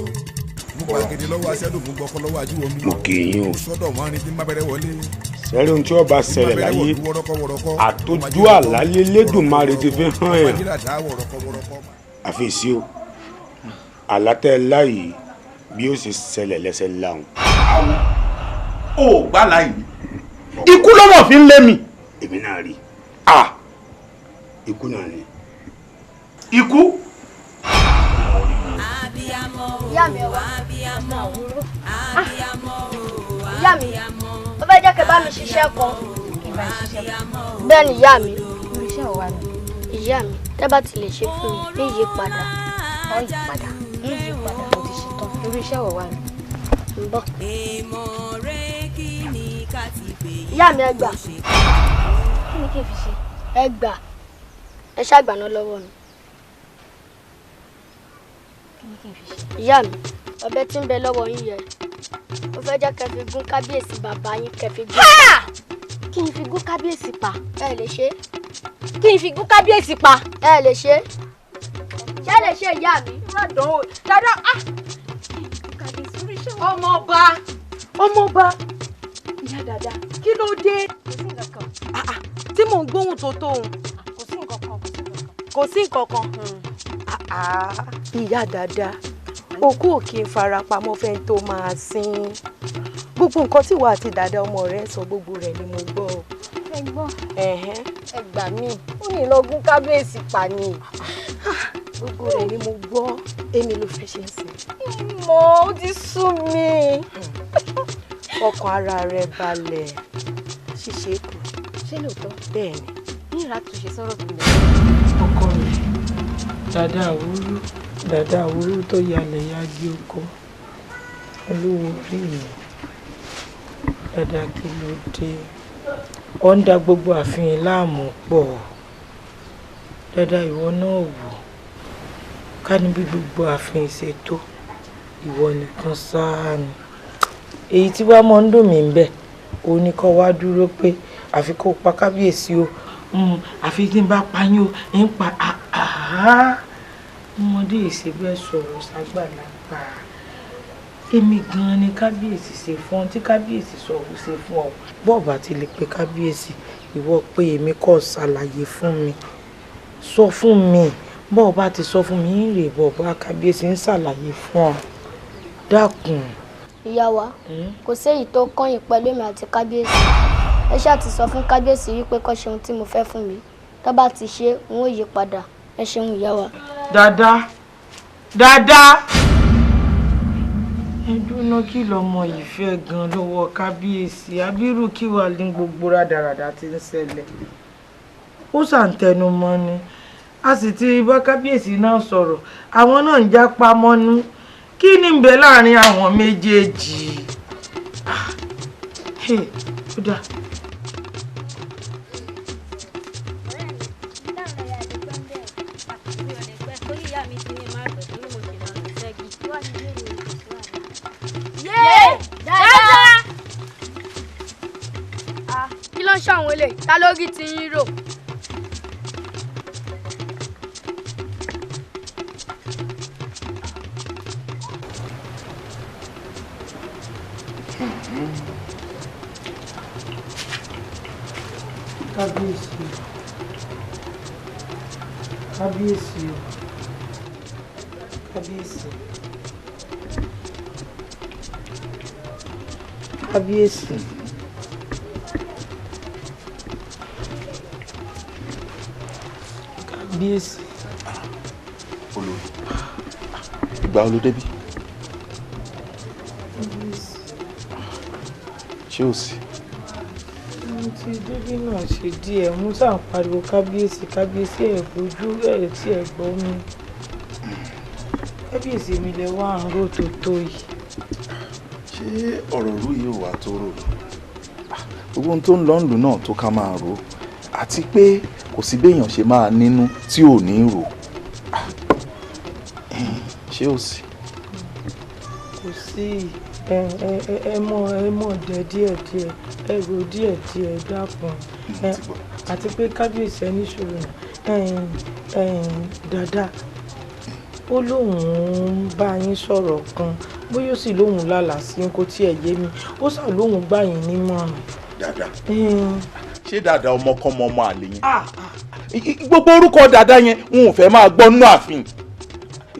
mo pa gidi lọ́wọ́ aṣẹ́dùn mo gbọ́kọ́ lọ́wọ́ ajú omi mo kì í yín o sọ́dọ̀ wọn ni tí n bá bẹ̀rẹ̀ wọlé sẹ́rí ohun tí ọba ṣẹlẹ̀ láyé àtọ́jú àlálẹ́ lẹ́dùnmarè ti fi hàn ẹ̀ àfẹ́sí o àlátẹ́ láyé bí ó ṣe ṣẹlẹ̀ lẹ́sẹ̀ láwọn. ó gbá láyé ikú lọ́mọ fi ń lé mi. èmi náà rí ikú náà ni. ikú. ìyá mi wá ìyá mi ó fẹ́ jẹ́ kí bá mi ṣiṣẹ́ kan. bẹ́ẹ̀ ni ìyá mi. ìyá mi tẹ́ bá ti lè ṣe fún mi ní ìyípadà. ìyípadà mo ti ṣetán. irú iṣẹ́ wo wà ní. ń bọ̀. ìyá mi ẹ gbà. kí ni kí n fi ṣe. ẹ gbà ẹ ṣàgbàná lọ́wọ́ mi. kí ni kí n fi ṣe. ìyá mi ọ̀bẹ tí ń bẹ lọ́wọ́ yín yẹ ó fẹ́ jẹ́ kẹ́ fi gún kábíyèsí bàbá yín kẹ́ fi gún. kí n fi gún kábíyèsí pa. ẹ lè ṣe. kí n fi gún kábíyèsí pa. ẹ lè ṣe. ṣé lè ṣe ìyá mi. dáadáa ọmọọba ìyá dáadáa kí ló dé. tí mò ń gbóhùn tó tóun. kò sí nǹkan kan. ìyá dáadáa òkú ò kí n farapamọ́ fẹ́ tó máa sin gbogbo nǹkan tí ìwà àti dàda ọmọ rẹ sọ gbogbo rẹ ni mo gbọ́. ẹ gbọ́. ẹ gbà mí ó ní lọ́gùn kábíyèsí pa ni gbogbo rẹ ni mo gbọ́. èmi ló fẹ́ ṣe ń sìn. mo ó ti sú mi. ọkàn ara rẹ balẹ̀ ṣíṣe kù. ṣé lóòótọ́. bẹ́ẹ̀ ni ní ìràtúnṣe sọ̀rọ̀ tó lẹ̀. ọkọ rẹ dàda àwòrú tó yalẹ̀ ya gbé oko olówó rí mi dàda kí ló dé ọ ń da gbogbo àfihàn láàmú pọ̀ dàda ìwọ náà wò ká níbi gbogbo àfihàn ṣètò ìwọ nìkan sáà ni èyí tí wàá mọ ń dùn mí bẹ́ẹ̀ òun ni kó wá dúró pé àfi kó pa kábíyèsí o àfi tí n bá pa yín o ń pa ọmọdé ìṣègbè sọ̀rọ̀ ságbàlagbà èmi gan-an ni kábíyèsí ṣe fún ọ tí kábíyèsí sọ̀rọ̀ ṣe fún ọ bọ́ọ̀bà ti lè pe kábíyèsí ìwọ pé èmi kò ṣàlàyé fún mi sọ fún mi bọ́ọ̀bà ti sọ fún mi ń rè bọ́ọ̀bà kábíyèsí ń ṣàlàyé fún ọ dákun. ìyá wa kò séyìí tó kọ́yìn pẹ̀lú èmi àti kábíyèsí ẹ ṣáà ti sọ fún kábíyèsí wípé kó ṣe ohun tí mo fẹ́ fún mi tó bá ti ṣe n ó yí padà ẹ ṣeun ìyá wa. dáadáa ẹ dúná kí lọmọ yìí fẹ́ gan lọ́wọ́ kábíyèsí abirú kí wàá ní gbogbo rádaràdà tí ń ṣẹlẹ̀ ó ṣàǹtẹnu mọ́ ni a sì ti bá kábíyèsí náà sọ̀rọ̀ àwọn náà ń já pamọ́nú kí ni ń bẹ láàrin àwọn méjèèjì. ó dáa. kí ló ń ṣàwọn eléyìí ta lórí ti yín rò. kábíyèsí kábíyèsí kábíyèsí kábíyèsí. Kábíyèsí. Olórí ìgbà wo ló débí? Ṣé ò sí? Mo ti débí náà ṣe díẹ̀ mo sàn pariwo kábíyèsí kábíyèsí ẹ̀ bójú ẹ̀ tí ẹ̀ gbọ́ mi. Kábíyèsí mi lè wá àrùn tó tó yìí. Ṣé ọ̀rọ̀ òru yìí ò wá tó rò? Gbogbo ohun tó ń lọ ń lò náà tó ká máa rò àti pé kò sí béèyàn ṣe máa nínú tí ò ní rò. Ṣé ò sí? Kò sí ẹ mọ̀ dẹ díẹ̀díẹ̀ ẹ rò díẹ̀díẹ̀ dákun àti pé kábíyèsí ẹni ṣòro dáadáa ó lóun ń bá yín sọ̀rọ̀ kan bóyá ó sì lóun lálàá sí kó tiẹ̀ yé mi ó sà lóun gbà yín nímọ̀ràn. Dàda ṣé dàda ọmọkọ́mọ ọmọ àlè yẹn gbogbo orúkọ dàda yẹn n ò fẹ́ máa gbọ́ nínú ààfin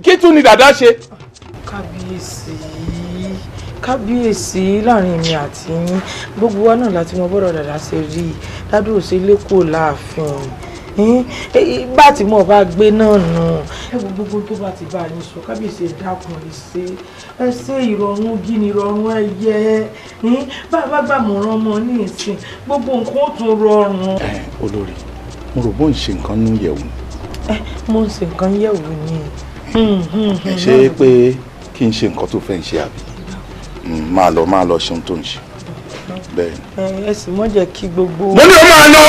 kí tún ni dàda ṣe. kábíyèsí láàrin mi àti yín gbogbo wa náà láti mọ bọ́rọ̀ dàda ṣe rí i ládùúgbò sí lẹ́kọ̀ọ́ láàfin bá tí mo bá gbé náà nù ẹ wo gbogbo tó bá ti bá yín sọ kábíyèsí dákun ẹ ṣe ìrọ̀rùn gíní ìrọ̀rùn ẹyẹ bá gbà mọ̀ràn ọmọ ní ìsìn gbogbo nǹkan ó tún rọrùn. Olórí mo rò bó ń ṣe nǹkan ní yẹ̀wò. mo ń ṣe nǹkan yẹ̀wò ni. ṣé pé kí n ṣe nǹkan tó fẹ́ ń ṣe àbí máa lọ ṣe ohun tó ń ṣe bẹ́ẹ̀ ni. ẹ sì mọ́ jẹ́ kí gbogbo. mo ní o máa lọ.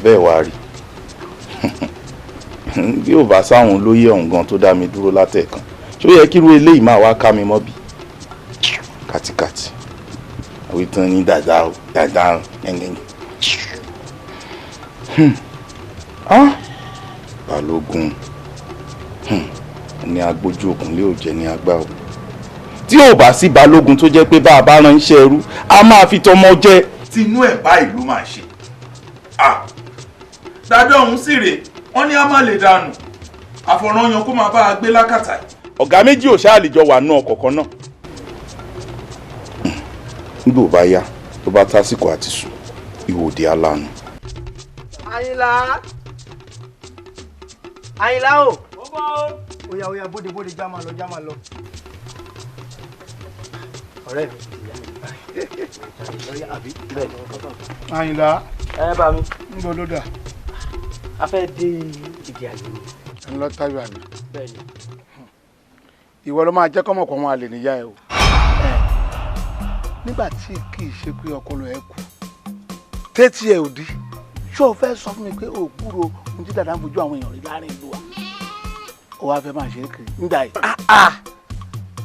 bẹ́ẹ̀ wá rí bí ò bá sáwọn olóyè ọ̀hún gan tó dá mi dúró látẹ̀kan ṣó yẹ kí irú eléyìí máa wá ká mi mọ́ bí kàtìkàtì àwọn ìtàn ní dàda ẹ̀ngẹ̀ngẹ̀. Balógun ní agbójú ògùn lé òjẹ́ ní agbá o tí ò bá sí balógun tó jẹ́ pé bá a bá ránṣẹ́ ẹrú a máa fi tọmọ jẹ tinú ẹ̀ báyìí ló máa ṣe. Dàdá ọ̀hún sì rèé wọ́n ní a má lè dànù àfọ̀rọ̀yàn kó máa bá a gbé lákàtà yìí. Ọ̀gá méjì ò ṣáà lè jọ wà nù ọ̀kọ̀ọ̀kan náà. Nígbà ò bá yá tó bá tásìkò àti sùn ìwòdì aláàánú. Àyìnlá o. Oya bóde já máa lọ. Ọ̀rẹ́ mi. Àyìnlá. Ẹ bá mi. Ń bọ̀ ló dà. A fẹ́ dé ìdí àyè mi. Ẹ ń lọ tábìlì àná. Bẹ́ẹ̀ni. Ìwọ ló máa jẹ́ kọ́mọ̀kọ́ wọn àlè níyà ẹ o. Nígbà tí kì í ṣe pé ọpọlọ ẹ kú tétí ẹ ò dí ṣé o fẹ́ sọ fún mi pé o kúrò ohun tí dàda ń fojú àwọn èèyàn rí láàrin ìlú wa o wá fẹ́ máa ṣe é kiri nígbà yìí.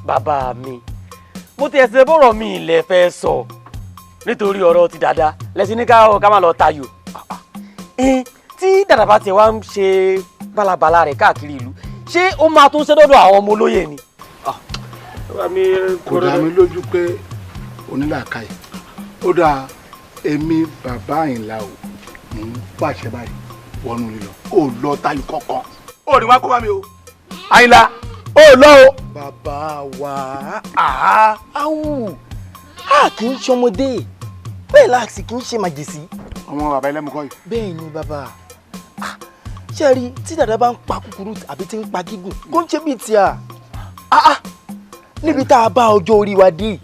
Bàbá mi mo ti ẹsẹ̀ bọ̀rọ̀ mi ilẹ̀ fẹ́ sọ nítorí ọ̀rọ̀ ti dàda lẹ́sìn ní ká má lọ tayò tí dàda bá tiẹ̀ wá ń ṣe bálabàla rẹ̀ káàkiri ìlú ṣé ó máa tún ṣe dọ́dọ̀ àwọn ọmọ olóyè ni. Kò dá mi lójú pé onílàákàyè ó dáa èmi bàbá Àyìnlá o mò ń pàṣẹ báyìí wọnú lílọ ó lọ tayò kankan ó ní wá kó bá mi o Àyìnlá ó lọ o. bàbá wa áwù a kì í ṣọmọdé bẹ́ẹ̀ láti kì í ṣe màjèsí. ọmọ bàbá ẹlẹ́mu kọ́ yìí. bẹ́ẹ̀ ni bàbá ṣe rí tí dàda bá ń pa kúkúrú àbí tí ń pa gígùn kó ń ṣe bíi tí a níbi tá a bá ọjọ́ orí wa dé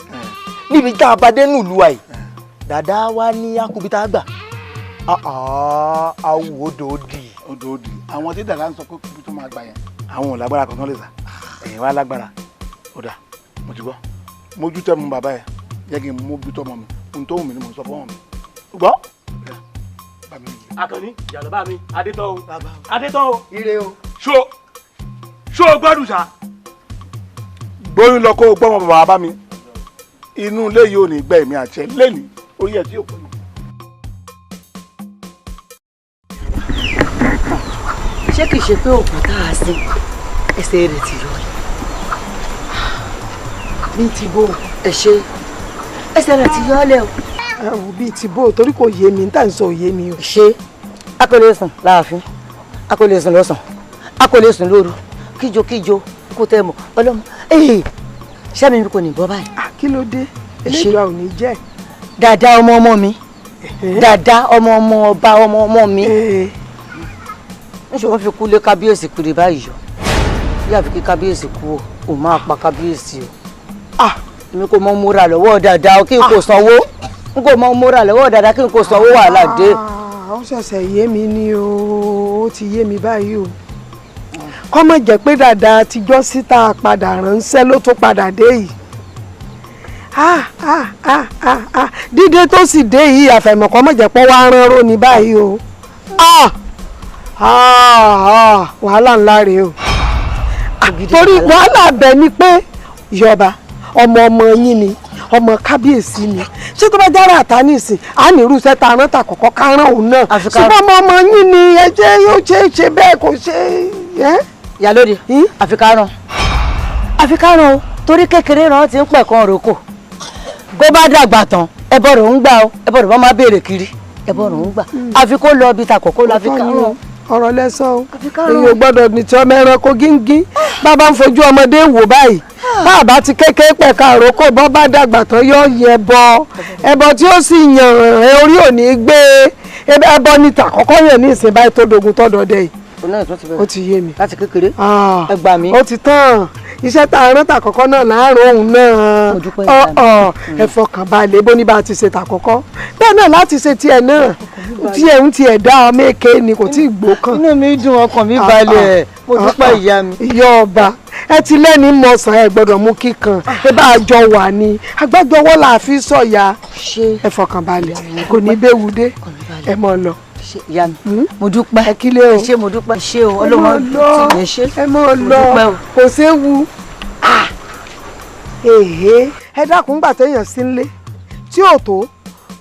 níbi tá a bá dé nílùú wa yìí dàda wa ní akóbi tá a gbà awo odòdì. àwọn tí dàda ń sọ pé kúbi tó máa gbà yẹn àwọn ò lágbára kan tán lè sà ẹ̀yìn wa lágbára ó dà mo ti gbọ́ mójú tẹ́ mu bàbá yẹn jẹ́ kí n mójú tọ́ ọmọ mi ohun tó wù mí ni mo sọ fún ọmọ mi gbọ́. Akànní ìyàlọ́ bá mi adétọ́ o ire o. ṣó o gbádùn sá. gbóyún lọ kó o gbọ́ ọmọ bàbá mi inú ilé yìí ò ní gbẹ́ èmi àti ẹ lẹ́nìí orí ẹ̀ tí yóò pọ̀ ní. ṣé kìí ṣe pé òkú tá a sin ẹsẹ̀ rẹ̀ ti yọ ní ti bó ẹ ṣe ẹsẹ̀ rẹ̀ ti yọ ọ́ lẹ̀ o. ẹ wò bíi ti bó torí kò yé mi níta ń sọ òye mi o. ṣé a kò lè sùn láàfin a kò lè sùn lọ́sàn a kò lè sùn lóru kíjokíjo kó tẹ́ mọ̀ ọlọ́mọ sẹ́mi mi kò ní bọ́ báyìí. kí ló dé eléyìí ò ní jẹ́. dàda ọmọ mi dàda ọmọ ọba ọmọ mi níṣẹ́ wọ́n fi kú lé kábíyèsí kiri báyìí yọ bí àfi kí kábíyèsí kú ò máa pa kábíyèsí o. èmi kò mọ múra lọ́wọ́ dàda kí n kò sanwó n kò mọ múra lọ́wọ́ dàda kí n kò sanwó wàhálà dé. ó ṣẹ̀ṣẹ̀ yé mi ni o ó ti yé mi báyìí o kọ́ mọ̀ jẹ́ pé dàda àtijọ́ síta padà ránṣẹ́ ló tó padà dé yìí dídé tó sì dé yìí àfẹ̀mọ̀kọ́ mọ̀ jẹ́ pé wàá rán ró ní báyìí o wàhálà ńlá rèé o torí wàhálà bẹ̀ ni pé ìjọba ọmọ yín ni ọmọ kábíyèsí ni ṣé tó bá jára àtà nísìn á ní irúṣẹ́ ta rán ta kọ̀kọ́ ká rán òun náà ṣùgbọ́n ọmọ yín ni ẹ jẹ́ yóò ṣe bẹ́ẹ̀ kò ṣe é. ìyálóde àfikáràn o torí kékeré ràn ti ń pẹ̀kan òrókò kó bá dàgbà tán ẹbọ rẹ̀ ń gbà o ẹbọ rẹ̀ wọ́n máa béèrè kiri ẹbọ rẹ̀ ń gbà àfi kó lọ bí ta kọ̀kọ́ lọ àfikáràn. ọ̀rọ̀ lẹ́sọ̀ o èyí ò gbọ́dọ̀ ní tí ọmọ ẹranko gíngín bàbá ń fojú ọmọdé wò báyìí bàbá ti kékeré pẹ̀ka àrókò bọ́ bá dàgbà tán yóò yẹ ẹbọ tí ó sì yàn orí òní gbé ẹbọ níta kọ́kọ́ yàn ní ìsìn báyìí tó dogun tọ́dọ̀ dẹ̀ yìí ó ti yé mi láti kékeré ẹ gbà mí. ó ti tán iṣẹ́ tá a rán tàkọ́kọ́ náà láàárọ̀ òun náà ẹ fọkàn balẹ̀ bó ní bá a ti ṣe tàkọ́kọ́ bẹ́ẹ̀ náà láti ṣe tiẹ̀ náà tiẹ̀ ń tiẹ̀ dá ọmọ èké ni kò tí ì gbó kan. inú mi dùn ọkàn mi balẹ̀ mo dúpẹ́ ìyá mi. ìyá ọba ẹ ti lẹ́ni mọ̀sán ẹ gbọ́dọ̀ mú kíkan ẹ bá a jọ wà ní agbájọwọ́ là á fi sọ̀yà ẹ fọkàn balẹ̀ kò ní bẹ́ẹ̀ wù dé ẹ mọ̀ lọ. ìyá mi mo dúpẹ́ ẹ kílé o ṣé mo dúpẹ́ ṣé o ọlọ́mọ tí yẹn ṣe ẹ mọ̀ lọ kò séwu ẹ dákun gbà téèyàn sí nlé tí ò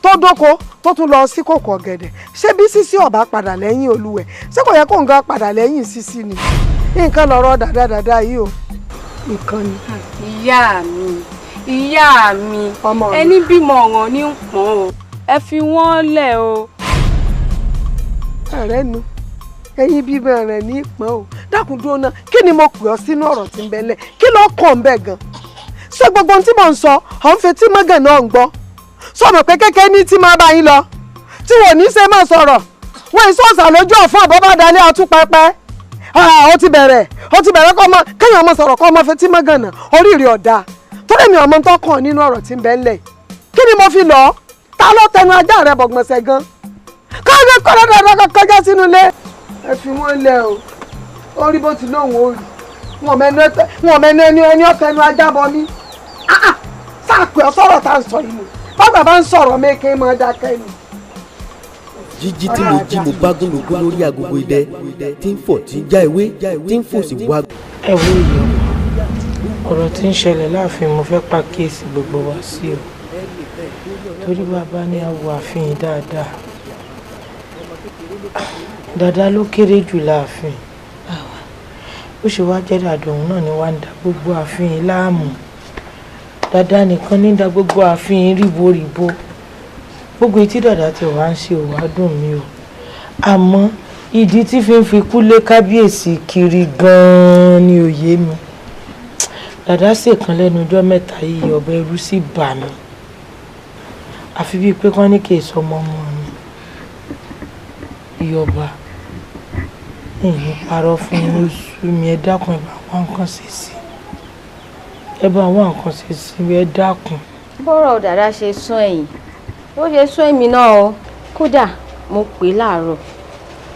tó dóko tó tún lọ sí kòkò ọ̀gẹ̀dẹ̀ ṣé bí sísí ọ̀bá padà lẹ́yìn olúwẹ̀ ṣé kò yẹ kó nǹkan padà lẹ́yìn sísí ni nǹkan lọ́rọ̀ dáadáa yìí o nǹkan ni. ìyá mi ẹni bímọ ọ̀ràn ní pọ́n o ẹ fi wọ́n lẹ̀ o. ọ̀rẹ́ nu ẹyin bíbẹ rẹ ní ìpọ́n o dákun dúró náà kí ni mo pè ọ́ sínú ọ̀rọ̀ tí ń bẹ lẹ̀ kí ló kàn ń bẹ̀ gan ṣé gbogbo ohun tí mò ń sọ ọ̀ ń fetí mọ́gàn náà ń gbọ́ sọ̀rọ̀ pé kékeré ní tí máa bá yín lọ tí wò ní ṣe máa sọ̀rọ̀ wọ́n èso ọ̀sà lójú ọ̀fún àbọ̀bádalẹ̀ àtúpẹ́pẹ́ ó ti bẹ̀rẹ̀ kọ́ ọmọ kéèyàn ọmọ sọ̀rọ̀ kọ́ ọmọ fetí mọ́gàn náà oríire ọ̀dà torí mi ọmọ tó kàn nínú ọ̀rọ̀ tí ń bẹ ńlẹ̀ kí ni mo fi lọ ta ló tẹnu ajá rẹ bọ̀gbọ̀nsẹ̀ gan káwé kọ́lá dáadáa kọjá sínú ilé ẹ fi wọ́n lẹ̀ o ó rí bó ti lóun ó rí wọn mẹ́nu ẹni ọ̀tẹnu ajá bọ mí sáàpẹ̀ ọ̀sọ̀rọ̀ tá à ń sọ yìí bàbá bá ń sọ̀rọ̀ mẹ́kẹ́ máa dákẹ́ ni. jíjí tí mo jí mo bá gúnlógún lórí agogo idẹ tí ń fò tí ń já ewé tí ń fò sí wá. ẹ wo ìyá ọ̀rọ̀ tí ń ṣẹlẹ̀ láàfin mo fẹ́ pàkíyèsí gbogbo wa sí o torí bàbá ní àwọ̀ àfihàn dáadáa ló kéré jù láàfin ó ṣe wá jẹ́ dàdọ̀ òun náà ni wá ń da gbogbo àfihàn láàmú dáadáa nìkan ní da gbogbo àfihàn ríboríbo gbogbo etí dàda tí wàá ń ṣe òwà dùn mí o àmọ́ ìdí tí fi kú lé kábíyèsí kiri gan-an ni òye mi dàda ṣèkan lẹ́nu ọjọ́ mẹ́ta yìí ọ̀bẹ ẹrú sì bà mí àfi bíi pé kán ní kí èso ọmọ mi ìyọba èyí parọ́ fún oṣù mi ẹ dákun ẹ bá wá nǹkan ṣe sí ẹ dákun. bọ́rọ̀ dàda ṣe sún ẹ̀yìn ó ṣe sún èmi náà o kódà mo pè é láàárọ̀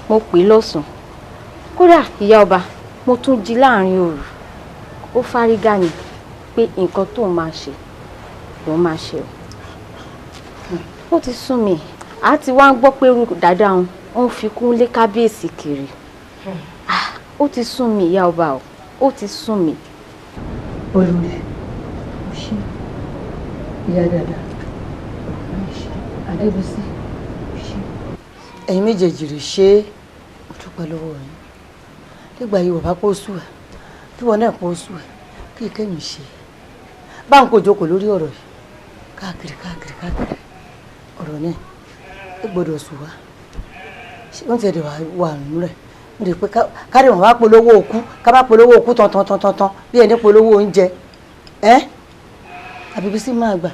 mo pè é lọ́sàn-án kódà ìyá ọba mo tún jí láàrin òru ó fárígá ni pé nǹkan tó máa ṣe ló máa ṣe o ó ti sún mi a ti wá ń gbọ́ pé irú dàda òun ó ń fi kún lé kábíyèsí kiri ó ti sún mi ìyá ọba o ó ti sún mi. olùdí ṣe ìyá dada adébísí ṣe. ẹ̀yin méjèèjì rè ṣe mo dúpẹ́ lọ́wọ́ yín nígbà yìí bàbá pọ̀ sùn ẹ̀ tí wọn náà pọ̀ sùn ẹ̀ kí kẹ́mi ṣe bá ń kó jókòó lórí ọ̀rọ̀ yìí káàkiri ọ̀rọ̀ náà ó gbọ́dọ̀ sùn wá ṣé wọ́n ti ẹ̀dẹ̀ wà nínú rẹ̀ wọ́n ti pé kárí wọn bá polówó òkú ká bá polówó òkú tán bí ẹni polówó oúnjẹ àbíbí sí máa gbà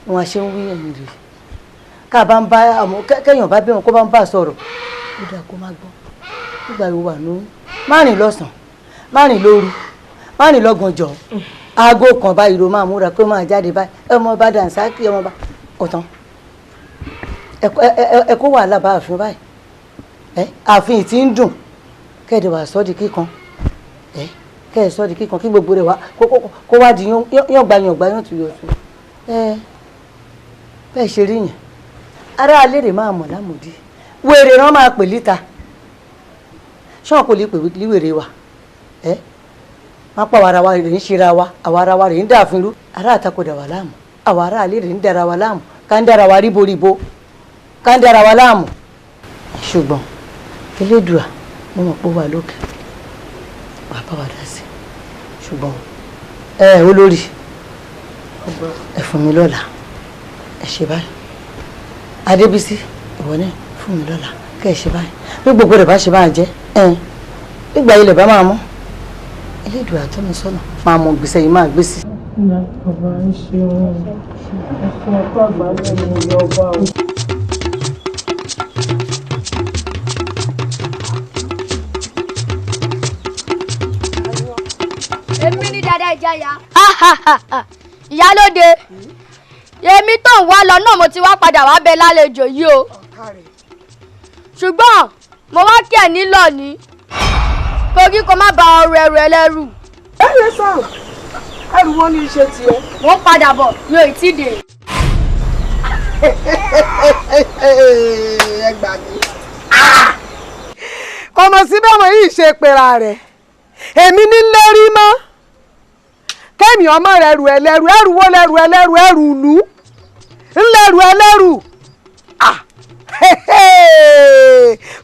wọn ṣe ń wí ẹ̀yìn rèé ká bá ń bá àmọ́ kẹ́yìn bá bí wọn kó bá ń bá sọ̀rọ̀ ó dáa kó má gbọ́ nígbà yóò wà lóyún má rìn lọ́sàn-án má rìn lóru má rìn lọ́gànjọ́ aago kan báyìí ló máa múra pé máa jáde báyìí ọmọ bá dànsákì ọmọ bá ọ̀tán ẹ kó wàhálà bá ààfin báyìí ààfin tí ń dùn kẹ́ẹ̀dẹ̀ wà sọ́ọ̀dì kíkan kẹ́ẹ̀ sọ́ọ̀dì kíkan kí gbogbo rẹ̀ wá kó wá di yọ̀ngbà yóò tún yọ̀ tún bẹ́ẹ̀ ṣe rí yẹn ará alérè máa mọ̀ lámòdì wèrè rán máa pè líta ṣọ́n kò lè pè líwèrè wa má pa àwa ara wa rè ń ṣera wa àwa ara wa rè ń dàfin rú ará àtakò dà wà láàmú àwa ará alérè ń dára wa láàmú ká ń dára wa ríboríbo ká ń dára wa láàmú ṣùgbọ́n elédùà mo mọ̀ pé ó wà lókè wàá bá wa dá sí ṣùgbọ́n olórí ẹ fún mi lọ́la ẹ ṣe báyìí adébísí ìwọ náà fún mi lọ́la kẹ́ ẹ ṣe báyìí bí gbogbo rẹ̀ bá ṣe máa jẹ́ nígbà ilẹ̀ bá máa mọ́ elédùà tó mi sọ́nà máa mọ gbèsè yìí máa gbé sí. bàbá ń ṣe wọn ẹfún ọkọ àgbà lẹ́nu ìyá ọba o. èmi ní dada ìjayà ìyálóde èmi tó ń wá lọ náà mo ti wá padà wá bẹ lálejò yìí o ṣùgbọ́n mo wá kí ẹ nílò ní torí kó má ba ọrọ̀ ẹrù ẹlẹ́rù. ẹ yẹ sọ ẹrù wọn ní í ṣe tiẹ̀. mo padà bọ̀ mi ò tí ì dé. ẹ gbà mí. kọmọ síbẹ̀ wọ́n yìí ṣe pera rẹ̀ èmi ní lérí mọ́ kẹ́mi ọmọ rẹ̀ ẹrù ẹlẹ́rù ẹrù wo lẹ́rù ẹlẹ́rù ẹrù ìlú ńlẹ́rù ẹlẹ́rù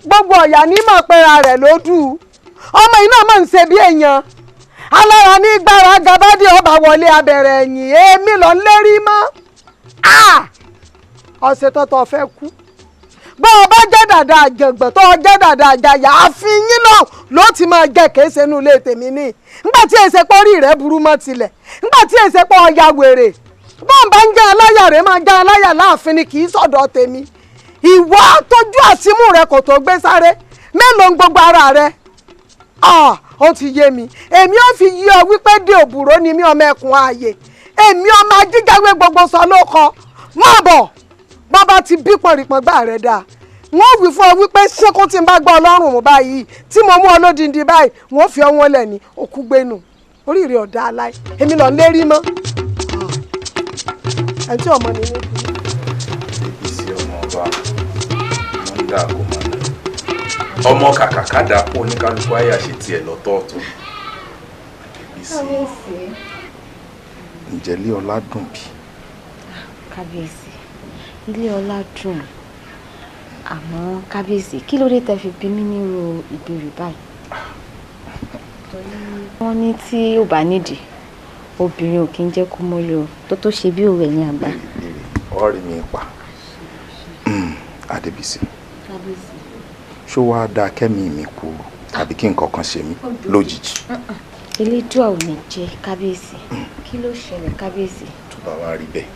gbogbo ọ̀yà ní mọ̀ pera rẹ̀ lódù ọmọ iná mọ̀ ń ṣe bí èèyàn alára ní gbára gabadé ọba wọlé abẹ̀rẹ̀ ẹ̀yìn èmi lọ lérí mọ́ ọ̀sẹ̀ tọ́tọ̀ fẹ́ kú bọ́ ọ bá jẹ́ dàda àjàngbọ̀n tó ọ jẹ́ dàda àjàyà àfin yín náà ló ti máa jẹ́ kéésì inú ilé tèmi ní nígbà tí èsè pọ̀ orí rẹ̀ burú mọ́ tilẹ̀ nígbà tí èsè pọ̀ ọya wèrè bọ́n bá ń jẹ́ aláyà rẹ̀ máa jẹ́ aláyà láàfin ni kì í sọ̀dọ̀ tèmi ìwọ tójú àsímù rẹ kò tó gbé sáré mélòó ń gbogbo ara rẹ ó ti yé mi èmi ò fi yí ọ wípé dé òbúrò ni mi ọmọ ẹkùn ààyè èmi ọmọ ajíjáwé gbogbo sọ ló kọ má bọ̀ bàbá ti bí pọ̀nrìpọ̀n gbà rẹ̀ dáa wọ́n wí fún ọ wípé ṣé kó tí n bá gbọ́ ọlọ́run mú báyìí tí mo mú ọ lódìndín báyìí wọ́n fi ọwọ́n lẹ̀ ní òkú gbénu oríire ọ̀dà aláì èmi lọ lérí mọ́ ẹ̀ tí ọmọ nínú kú. ìbísí ọmọ ọba wọn ń dà kó máa dà ọmọ kàkàkà dà pọ̀ oníkálukú àyà ṣe tiẹ̀ lọ́tọ̀ọ̀tọ̀ ìbísí ǹjẹ́ ilé ọlá dùn bí. kábíyèsí ilé ọlá dùn àmọ́ kábíyèsí kí ló dé tẹ́ fi bí mí nírú ìbéèrè báyìí wọ́n ní tí ò bá nídìí obìnrin ò kí ń jẹ́ kó mọ́lẹ̀ o tó ṣe bí òwe ẹ̀yìn àgbà. ọ̀rẹ́ mi pa Adébísí ṣó wàá dáa kẹ́mi mi kú tàbí kí nǹkan kan ṣe mí lójijì. elédùà ò ní jẹ́ kábíyèsí kí ló ṣẹlẹ̀ kábíyèsí. tó bá wá rí bẹ́ẹ̀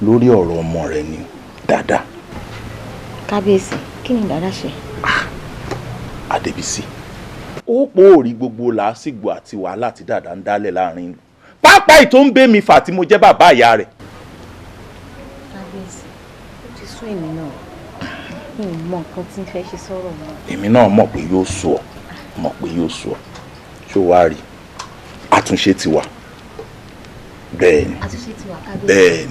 lórí ọ̀rọ̀ ọmọ rẹ ni dáadáa. kábíyèsí kí ni dàda ṣe. Adébísí ó pòórí gbogbo làásìgbò àti wàhálà tí dàda ń dálẹ̀ láàrin ìlú pápá ìtò ń bẹ́ mi fà tí mo jẹ́ bàbá ìyá rẹ̀. kábíyèsí ó ti sún èmi náà mi ò mọ nǹkan tí ń fẹ́ ṣe sọ̀rọ̀ mọ́. èmi náà mọ̀ pé yóò sú ọ mọ̀ pé yóò sú ọ ṣó wàá rí àtúnṣe ti wà bẹ́ẹ̀ ni bẹ́ẹ̀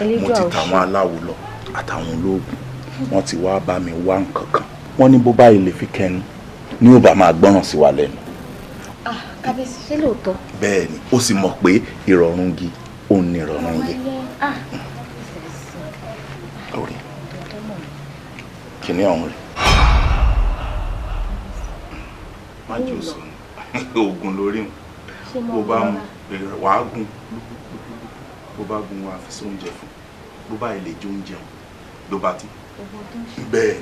ni mo ti tàwọn aláwo lọ àtàwọn olóògùn wọ́n ti wá bá mi wá nǹkan kan wọ́n ní bó báyìí lè fi kẹnu ní ó bá máa gbọ́ràn sí wa lẹ́nu. kábíyèsí ṣé lóòótọ́. bẹ́ẹ̀ ni ó sì mọ̀ pé ìrọ̀rùn gi òun ni ìrọ̀rùn yẹ. orí kìnìún ọ̀hún rẹ̀ má jò sọ oògùn lórí wọn bó bá mu wàá gùn bó bá gun wa fi sóúnjẹ fún bó bá ilé jó oúnjẹ ló bá ti. bẹ́ẹ̀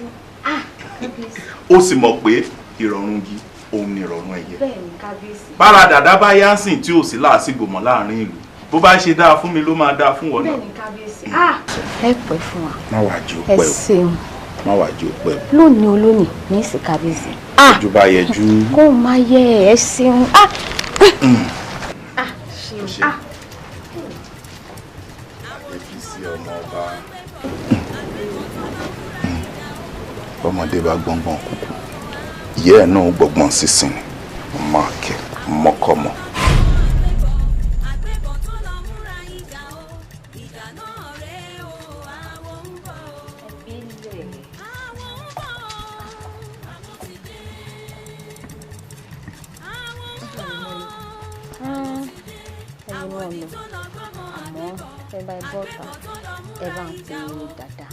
ó sì mọ̀ pé ìrọ̀rùn gi òun ni ìrọ̀rùn ẹyẹ. bẹ́ẹ̀ni kábíyèsí. bára dàda bá yá sìn tí ò sí láàsìgbò mọ́ láàrin ìlú bó bá ṣe dáa fún mi ló máa dáa fún wọn náà. bẹ́ẹ̀ni kábíyèsí. ẹ pẹ́ fún wa. má wàá jí ó pẹ́ o. ẹ ṣeun. má wàá jí ó pẹ́ o. lónìí olónìí ní ìsìn kábíyèsí. ojú bá yẹ jú. kó má yẹ ẹ ṣeun. ṣeun. ọmọ ọba ọmọdé bá gbọ̀ngbọ̀n kúkú ìyá ẹ̀ náà gbọ̀ngbọ̀n sísìn ni ọmọ akẹ́ mọ́kọ́mọ́. ẹ bá bọ́ta ẹ bá ń pè é dáadáa.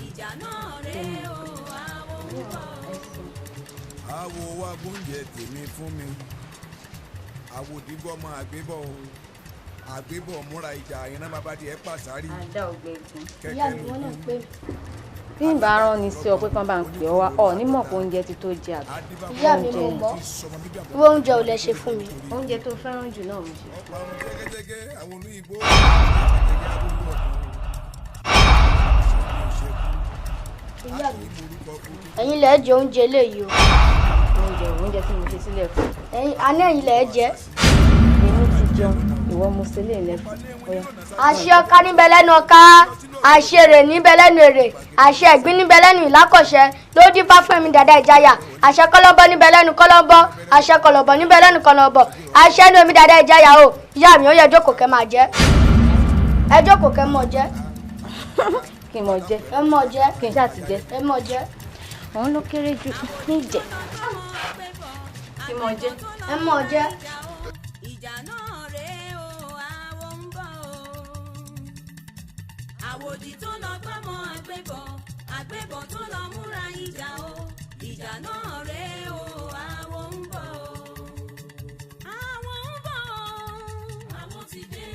àwo wa gbóúnjẹ tèmi fún mi àwo dìgbọ́ mọ àgbébọ̀ o àgbébọ̀ múra ìjà iná bàbá di ẹ pàṣárì. àdá ọgbẹ́gun. ìyá mi wọ́n náà pé. bí n bá rán ni sí ọ pé kán bá ń pè ọ wá ọ nímọ̀ pé oúnjẹ ti tó jẹ àbí. ìyá mi mo mọ̀ irú oúnjẹ ò lè ṣe fún mi. oúnjẹ tó fẹ́ràn jù náà mo ṣe. àwọn olóyìnbó ìyá mi ẹ̀yin lẹ jẹ oúnjẹ eléyìí o. oúnjẹ tí mo ṣe sílẹ̀ fún. àná ẹ̀yin lẹ jẹ. èmi ti jẹun ìwọ mo ṣe lè lẹ́fún. àṣẹ ọká níbẹ̀ lẹ́nu ọká àṣẹ èrè níbẹ̀ lẹ́nu èrè àṣẹ ẹ̀gbín níbẹ̀ lẹ́nu ìlákọ̀ṣẹ́ ló dín fá fún mi dàda ìjayà àṣẹ kọlọ́bọ níbẹ̀ lẹ́nu kọlọ́bọ àṣẹ kọlọ́bọ níbẹ̀ lẹ́nu kọlọ́bọ àṣẹ ẹnu mi dàda ìjayà o ìyá mi ó yẹ jókòó kẹ́ máa jẹ ẹ jókòó kẹ́ mọ̀ jẹ. kí n mọ̀ jẹ. ẹ mọ̀ jẹ. kí n ṣáà ti jẹ. ẹ mọ̀ jẹ. òun ló kéré jù ní ìjẹ. kí n mọ̀ jẹ. ẹ mọ̀ jẹ. ìjà náà rèé o àwọn ń bọ̀ o. àwòdì tó lọ gbọ́mọ àgbébọ̀ tó lọ múra ìjà o. ìjà náà rèé o àwọn ń bọ̀ o. àwọn ń bọ̀ o. àwọn ti dé.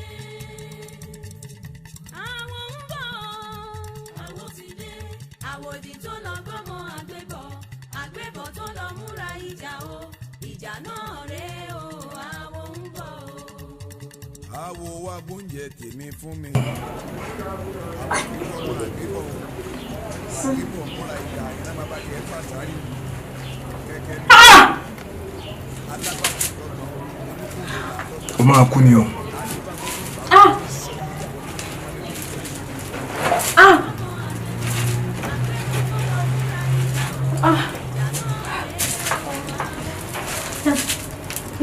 àwọn ń bọ̀ o. àwọn ti dé. àwòdì tó lọ gbọ́mọ àgbébọ̀ tó lọ múra ìjà o. ìjà náà rèé o àwọn ń bọ̀ o. àwo wa gbóúnjẹ tèmi fún mi. ó máa kú ni o.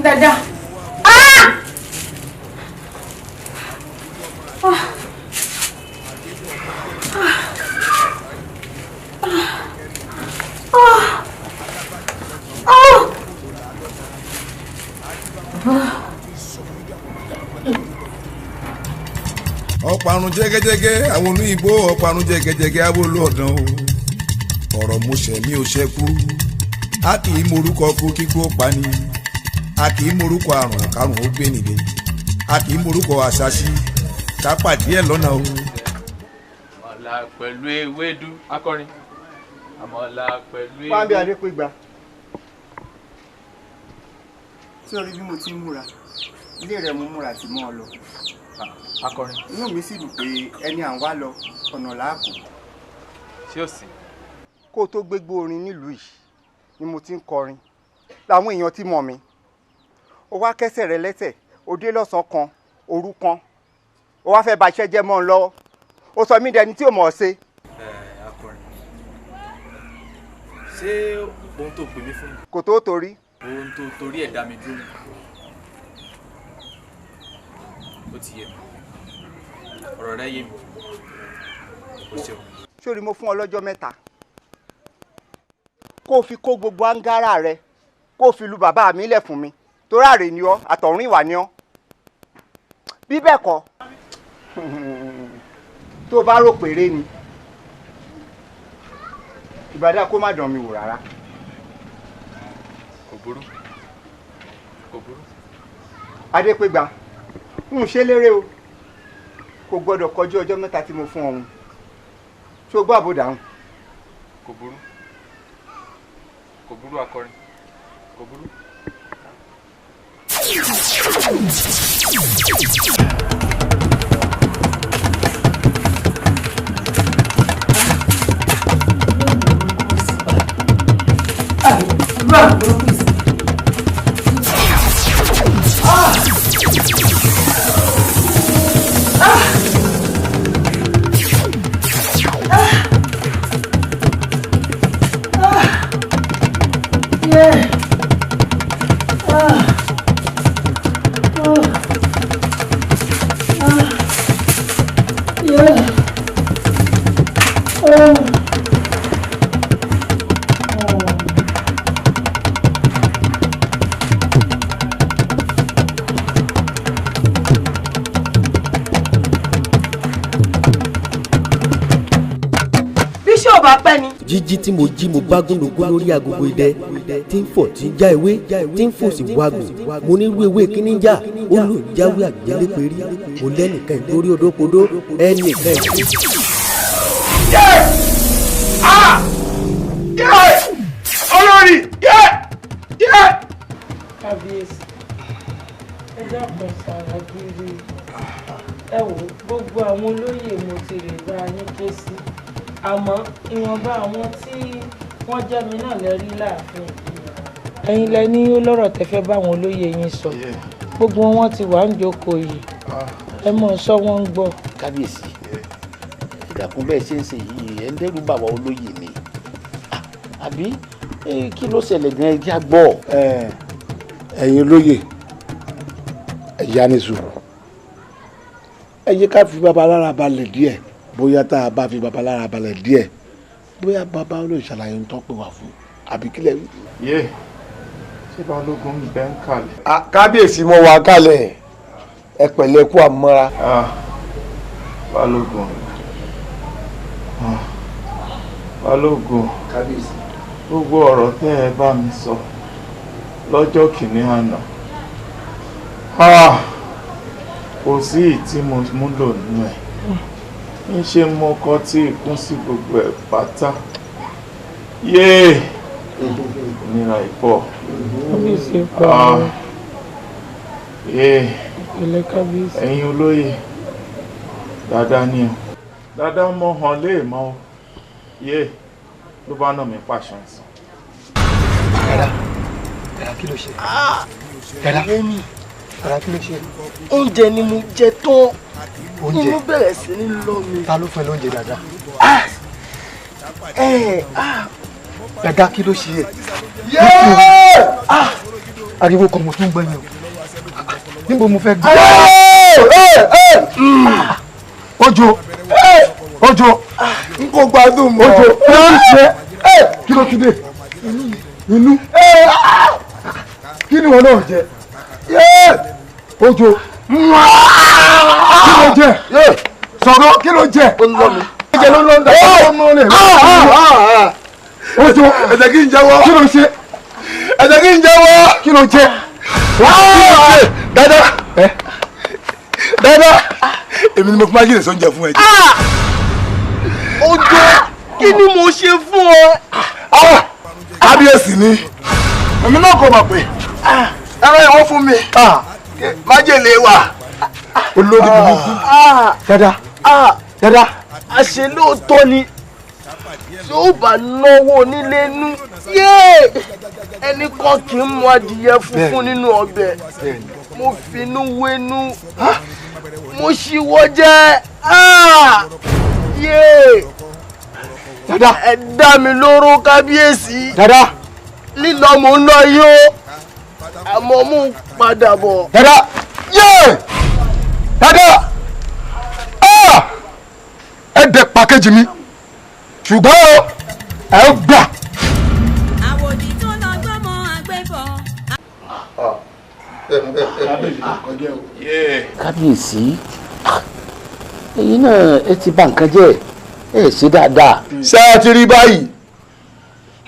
Dada. ọ̀parun jẹ́gẹ́jẹ́gẹ́ àwọn olóyìnbó ọ̀parun jẹ́gẹ́jẹ́gẹ́ abolo ọ̀dàn o ọ̀rọ̀ mo ṣẹ̀ mi ò ṣẹ́kù a kì í morúkọ kú kíkú ó pani a kì í morúkọ àrùn kárùn ó gbé nìgbẹ́ a kì í morúkọ àṣàṣì ká pàdé ẹ̀ lọ́nà o. àmọ̀là pẹ̀lú ewédú akọrin àmọ̀là pẹ̀lú ewédú. Pàmbí Adépégbà tí orí bí mo ti ń múra ilé rẹ̀ mo múra tì mọ́ ọ lọ. akọrin. inú mi sì dùn pé ẹni à ń wá lọ ọ̀nà làákù. ṣé ò sí. kó o tó gbégbó orin nílùú yìí ni mo ti ń kọrin làwọn èèyàn ti mọ̀ mí. o wá kẹ́sẹ̀ rẹ lẹ́sẹ̀ o dé lọ́sàn-án kan òru kan o wá fẹ́ ba iṣẹ́ jẹ́ mọ́ ọ lọ́wọ́ o sọ mí dẹni tí ò mọ̀ ọ́ ṣe. akọrin ṣé ohun tó pè mí fún mi. kò tó torí. ohun tó torí ẹ̀ dá mi dúró ó ti yé mi ọ̀rọ̀ rẹ yé mi ó ṣeun. sórí mo fún ọ lọ́jọ́ mẹ́ta kó o fi kó gbogbo áńgárá rẹ kó o fi lu bàbá mi lẹ̀ fún mi torí àrè ni ọ àtọ̀run ìwà ni ọ bí bẹ́ẹ̀ kọ́ tó o bá rò péré ni ìbàdàn kó má dán mi wò rárá. kò burú kò burú. Adépégbà ń ṣe lérè o kò gbọ́dọ̀ kọjú ọjọ́ mẹ́ta tí mo fún ọ̀hún ṣé o gbọ́ àbò dáhùn. kò burú akọrin kò burú. jíjí tí mo jí mo bá gúnlógún lórí agogo idẹ tí ń fò tí ń já ewé tí ń fò sí wagùn mo ní irú ewé kíní já ó lò ń jáwé àgbélépérí mo lẹ́nìkan ìdórí odókodó ẹnìkan ìdórí. olórí kábíyèsí ẹ dákun sára gírí ẹ wò gbogbo àwọn olóyè mo ti lè bá yín ké sí àmọ́ ìwọ̀nba àwọn tí wọ́n jẹ́ mi náà lẹ́rí láàfin ẹ̀yin lẹ ní lọ́rọ̀ tẹ́ fẹ́ bá àwọn olóyè yín sọ gbogbo wọn ti wà ń jókòó yìí ẹ mọ̀ sọ wọ́n ń gbọ́. kábíyèsí ìdàkùn bẹ́ẹ̀ ṣe ń ṣe yìí ẹ̀ ń dẹ́rù bàbá olóyè ni àbí kí ló ṣẹlẹ̀ gan-an ẹja gbọ́. ẹ̀yin olóyè ẹ̀yà ni sùúrù ẹ yẹ ká fi bàbá lára balẹ̀ díẹ̀ bóyá tá a bá fi bàbá lára balẹ̀ díẹ̀ bóyá bàbá olóyè ṣàlàyé ń tọ́pẹ́ wà fún àbí kílẹ̀ wí. yé ṣé balógun ń bẹ ń kalẹ̀. kábíyèsí mo wà kalẹ̀ ẹ pẹ̀lẹ́ kú àmọ́ra. balógun balógun kábíyèsí gbogbo ọ̀rọ̀ tẹ́ ẹ bá mi sọ lọ́jọ́ kìíní àná kò sí ìtí mo múlò nínú ẹ̀ ń ṣe mo kọ tí ìkún sí gbogbo ẹ̀ pátá yéè ìnira ìpọ̀ ẹ̀yin olóyè dáadáa ni o dáadáa mọ́ hàn léèmọ́ o yéè ló bá nà mí pàṣẹ sàn. ẹ̀rà kí ló ṣe. ẹ̀rà kí ló ṣe. oúnjẹ ni mo jẹ tán oúnjẹ inú bẹ̀rẹ̀ sí ní lọ mi. ta ló fẹ́ lóúnjẹ dáadáa. dáadáa kí ló ṣe. ariwo kan mo tún gbẹ̀yìn o níbo mo fẹ́ gbé. ojo ojo n kò gbádùn mọ́. ojo kí ló ti dé inú kí ni wọn náà jẹ ojo kí ló jẹ sọ̀rọ̀ kí ló jẹ oúnjẹ ló lọ ń dà ọmọ rẹ ojo ẹ̀jẹ̀ kí n jẹ́wọ́ kí ló ṣe ẹ̀jẹ̀ kí n jẹ́wọ́ kí ló jẹ dáadáa dáadáa èmi ni mo fi máa yí ìrẹsì oúnjẹ fún ẹ jẹ. ojo kí ni mo ṣe fún ọ. kábíyèsí ni èmi náà kò mọ̀ pé ẹ̀rọ ìwọ fún mi májèlé wà olórí burúkú dáadáa dáadáa. àṣẹ lóòótọ́ ni tí ó bá náwó nílé nú ẹnì kan kì í mú adìyẹ funfun nínú ọbẹ̀ mo finú wénú mo ṣíwọ́ jẹ́ ẹ dá mi lóró kábíyèsí lílọ mò ń lọ yó àmọ́ mò ń padà bọ̀. dada dada ẹ dẹ pàkéjì mi ṣùgbọ́n ẹ gbà. àwòdì tó lọ gbọ́mọ àgbẹ̀bọ̀. kábíyèsí ẹ̀yin náà ẹ ti bà nǹkan jẹ́ ẹ ṣe dáadáa. ṣé ẹ ti rí báyìí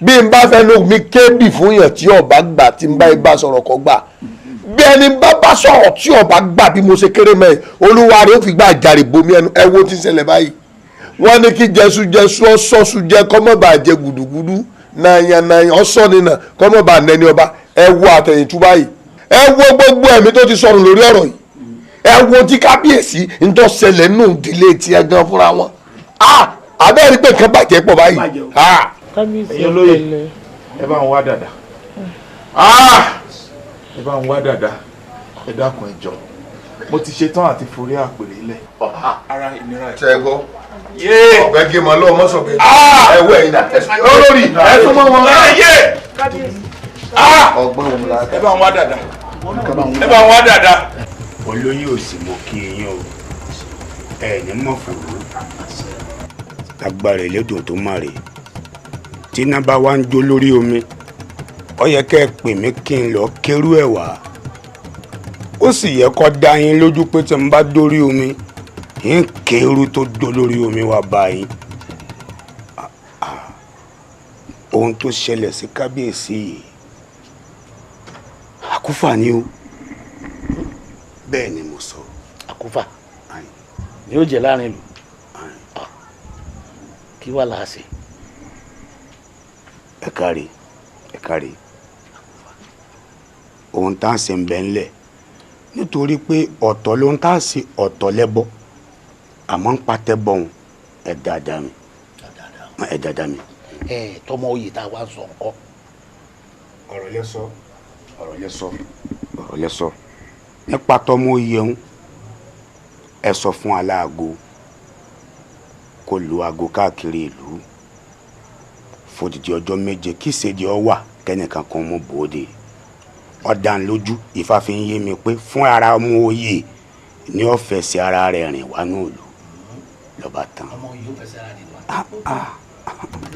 bí n bá fẹ́ ló mi kébì fún yàn tí ọba gbà tí n bá ibà sọ̀rọ̀ kọ́ gbà bí ẹni bá sọ̀rọ̀ tí ọba gbà bí mo ṣe kéré mẹ́ olúwa rẹ̀ ó fi gbà jàre bomi ẹnu ẹ wo tí ń ṣẹlẹ̀ báyìí wọ́n ní kí jẹsùjẹsù ọ̀sọ́sù jẹ kọ́mọ́bà jẹ gùdùgùdù nàyànnàyàn ọ̀sọ́ nínà kọ́mọ́bà nẹni ọba ẹ wo àtẹ̀yìntú báyìí ẹ wo gbogbo ẹ̀mí tó ti sọnù lórí ọ̀rọ̀ yìí ẹ wo tí kábíyèsí ń tó ṣẹlẹ̀ nù ìdílé tiẹ̀ gan fúnra wọn abẹ́rẹ́ pé nǹkan bàjẹ́ pọ̀ báyìí. ẹ̀yin olóyè ẹ bá ń wá dàda ẹ bá ń wá dàda ẹ dákun ẹ jọ̀ọ́ mo ti ṣe tán àti forí àpèrè ilẹ̀. ara ìnira ẹ̀. ṣẹ́gun ọ̀gbẹ́ gé mọ́ lọ́wọ́ mọ́sọ̀gbẹ́ ẹ̀wọ́ ẹ̀yìn náà olórí ẹ̀ tó mọ́ wọn. ọgbọ́n òun la. ẹ bá ń wá dàda ẹ bá ń wá dàda. olóyè ò sì mọ kí eyín o ẹ ní mọ̀ fòrò agbára ìlédùn tó má rè tí iná bá wá ń jó lórí omi ó yẹ kẹ́ ẹ pè mí kí n lọ kérú ẹ̀ wá ó sì yẹ kó dá yín lójú pé tí n bá dórí omi ń kérú tó dó lórí omi wá báyìí ohun tó ṣẹlẹ̀ sí kábíyèsí yìí àkúfà ni ó bẹ́ẹ̀ ni mo sọ. àkúfà ni ó jẹ láàrin ìlú kí wàá là á ṣe. ẹ káre ohun tá à ń ṣe ń bẹ ńlẹ̀ nítorí pé ọ̀tọ̀ ló ń tá à ṣe ọ̀tọ̀ lẹ́bọ àmọ́ ń patẹ́ bọ̀hún ẹ dáadáa mi. tọmọ oyè tá a wá sọ nǹkan. ọ̀rọ̀ lẹ́sọ nípa tọmọ oyè ń ẹ sọ fún aláàgó kó lu aago káàkiri ìlú fòdìdí ọjọ́ méje kí ìṣèjì ọ wà kẹ́nìkan kan mú bòde ọ̀dàn lójú Ifá fi ń yé mi pé fún ara ọmọ oyè ní ó fẹsẹ̀ ara rẹ̀ rìn wá ní òòlù lọ́ba tán. ọmọ yìí ó fẹsẹ̀ ara rẹ̀ wá.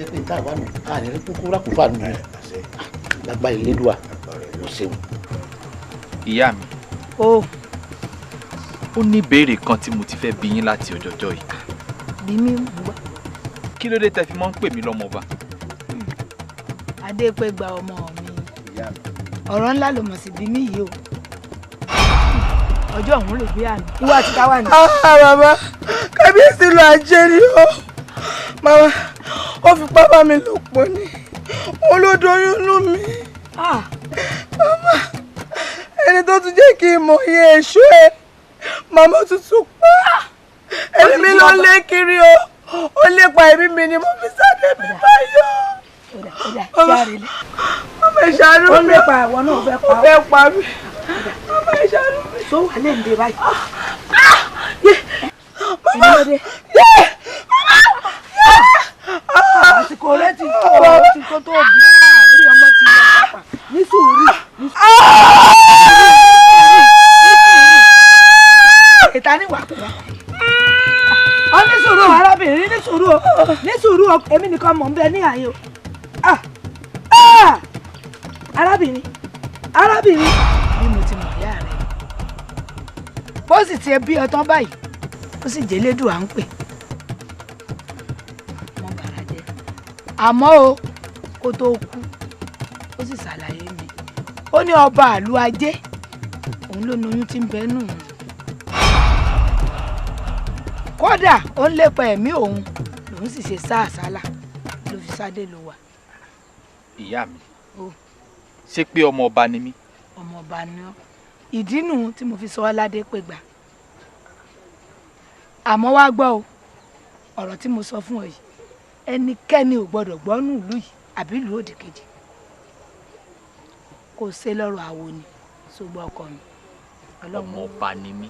ẹ pé tá a wà nù a ní rí kúkú rákùfà nù lágbá ìlédùá ó ṣeun. ìyá mi ó ní ìbéèrè kan tí mo ti fẹ́ bi yín láti ọjọ́jọ́ yìí. bí mi ń gbọ́. kí ló dé tẹ́ fi mọ́ ń pè mí lọ́mọba. adépẹ́ gba ọmọ mi ọ̀rọ̀ ńlá ló mọ̀ sí bí mi yìí o ọjọ́ òun rè bí àná ìwọ àti táwa ni. bàbá kábíyèsí ló ajé ni ó màmá ó fi pápá mi lò pọ̀ ni òun ló doyún inú mi màmá ẹni tó tún jẹ́ kí n mọ̀ iye èso ẹ̀ màmá tuntun pa ẹni mi ló lé kiri o ó lépa ẹ̀mí mi ni mo fi sáré mi báyọ̀. Mama ìṣàánú mi. Ó lépa àwọn náà fẹ́ pa. Ó fẹ́ pa mi. Mama ìṣàánú mi. Tó wà lẹ́ǹdẹ̀ báyìí. Mama àsìkò rẹ ti tó tó bí orí ọmọ ti lọ pápá ní sùúrù. Ìta ní wà pẹ̀lú. Ó ní sùúrù arábìnrin ní sùúrù èmi nìkan mọ̀ ń bẹ ní àyè o. Arábìnrin bí mo ti mọ̀ ìyá rẹ̀ bó sì ti bí ọtán báyìí ó sì jẹ́ lédùn à ń pè wọ́n bàrà jẹ́ àmọ́ o kó tó kú ó sì ṣàlàyé mi ó ní ọba àlú ajé òun ló lóyún tí ń bẹ nù kódà ó ń lépa ẹ̀mí òun lòun sì ṣe sáàsálà ló fi sáde ló wà. ìyá mi ṣé pé ọmọ ọba ni mí. ọmọ ọba ni ọ ìdí nù tí mo fi sọ ọ́ ládé pé gbà àmọ́ wá gbọ́ o ọ̀rọ̀ tí mo sọ fún ọ yìí ẹnikẹ́ni ò gbọ́dọ̀ gbọ́ nù ìlú yìí àbí ìlú òdì kejì kò ṣe lọ́rọ̀ àwo ni ṣùgbọ́n ọkọ mi. ọmọ ọba ni mí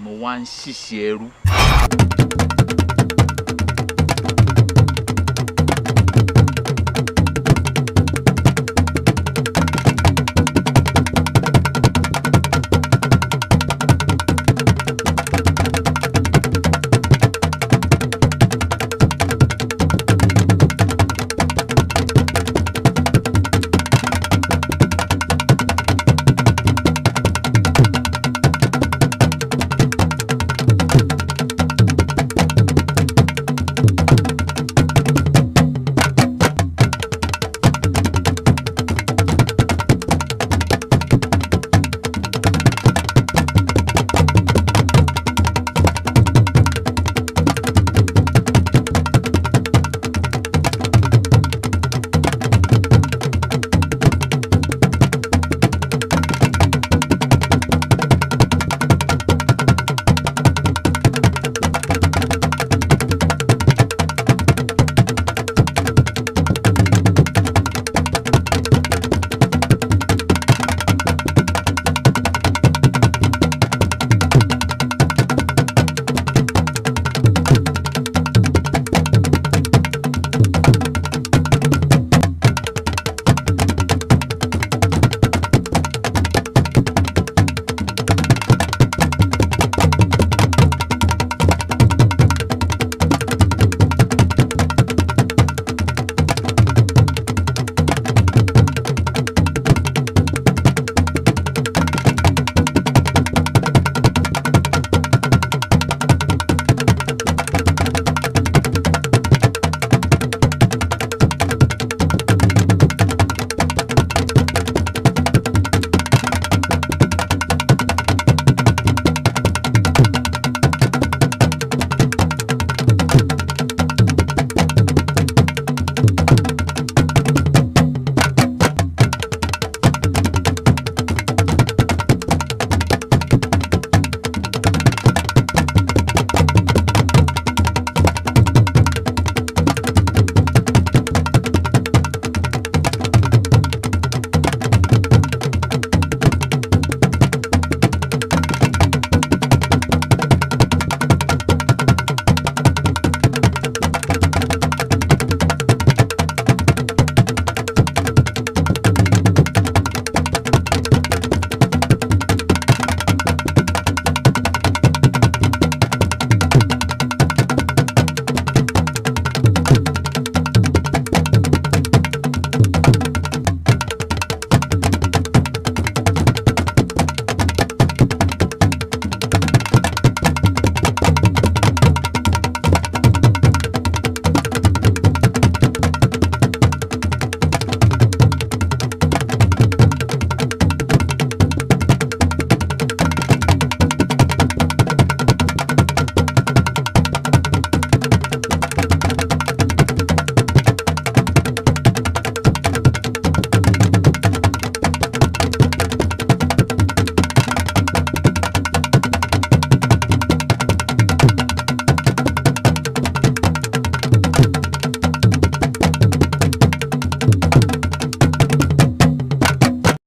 mo wá ń ṣiṣẹ́ ẹrú.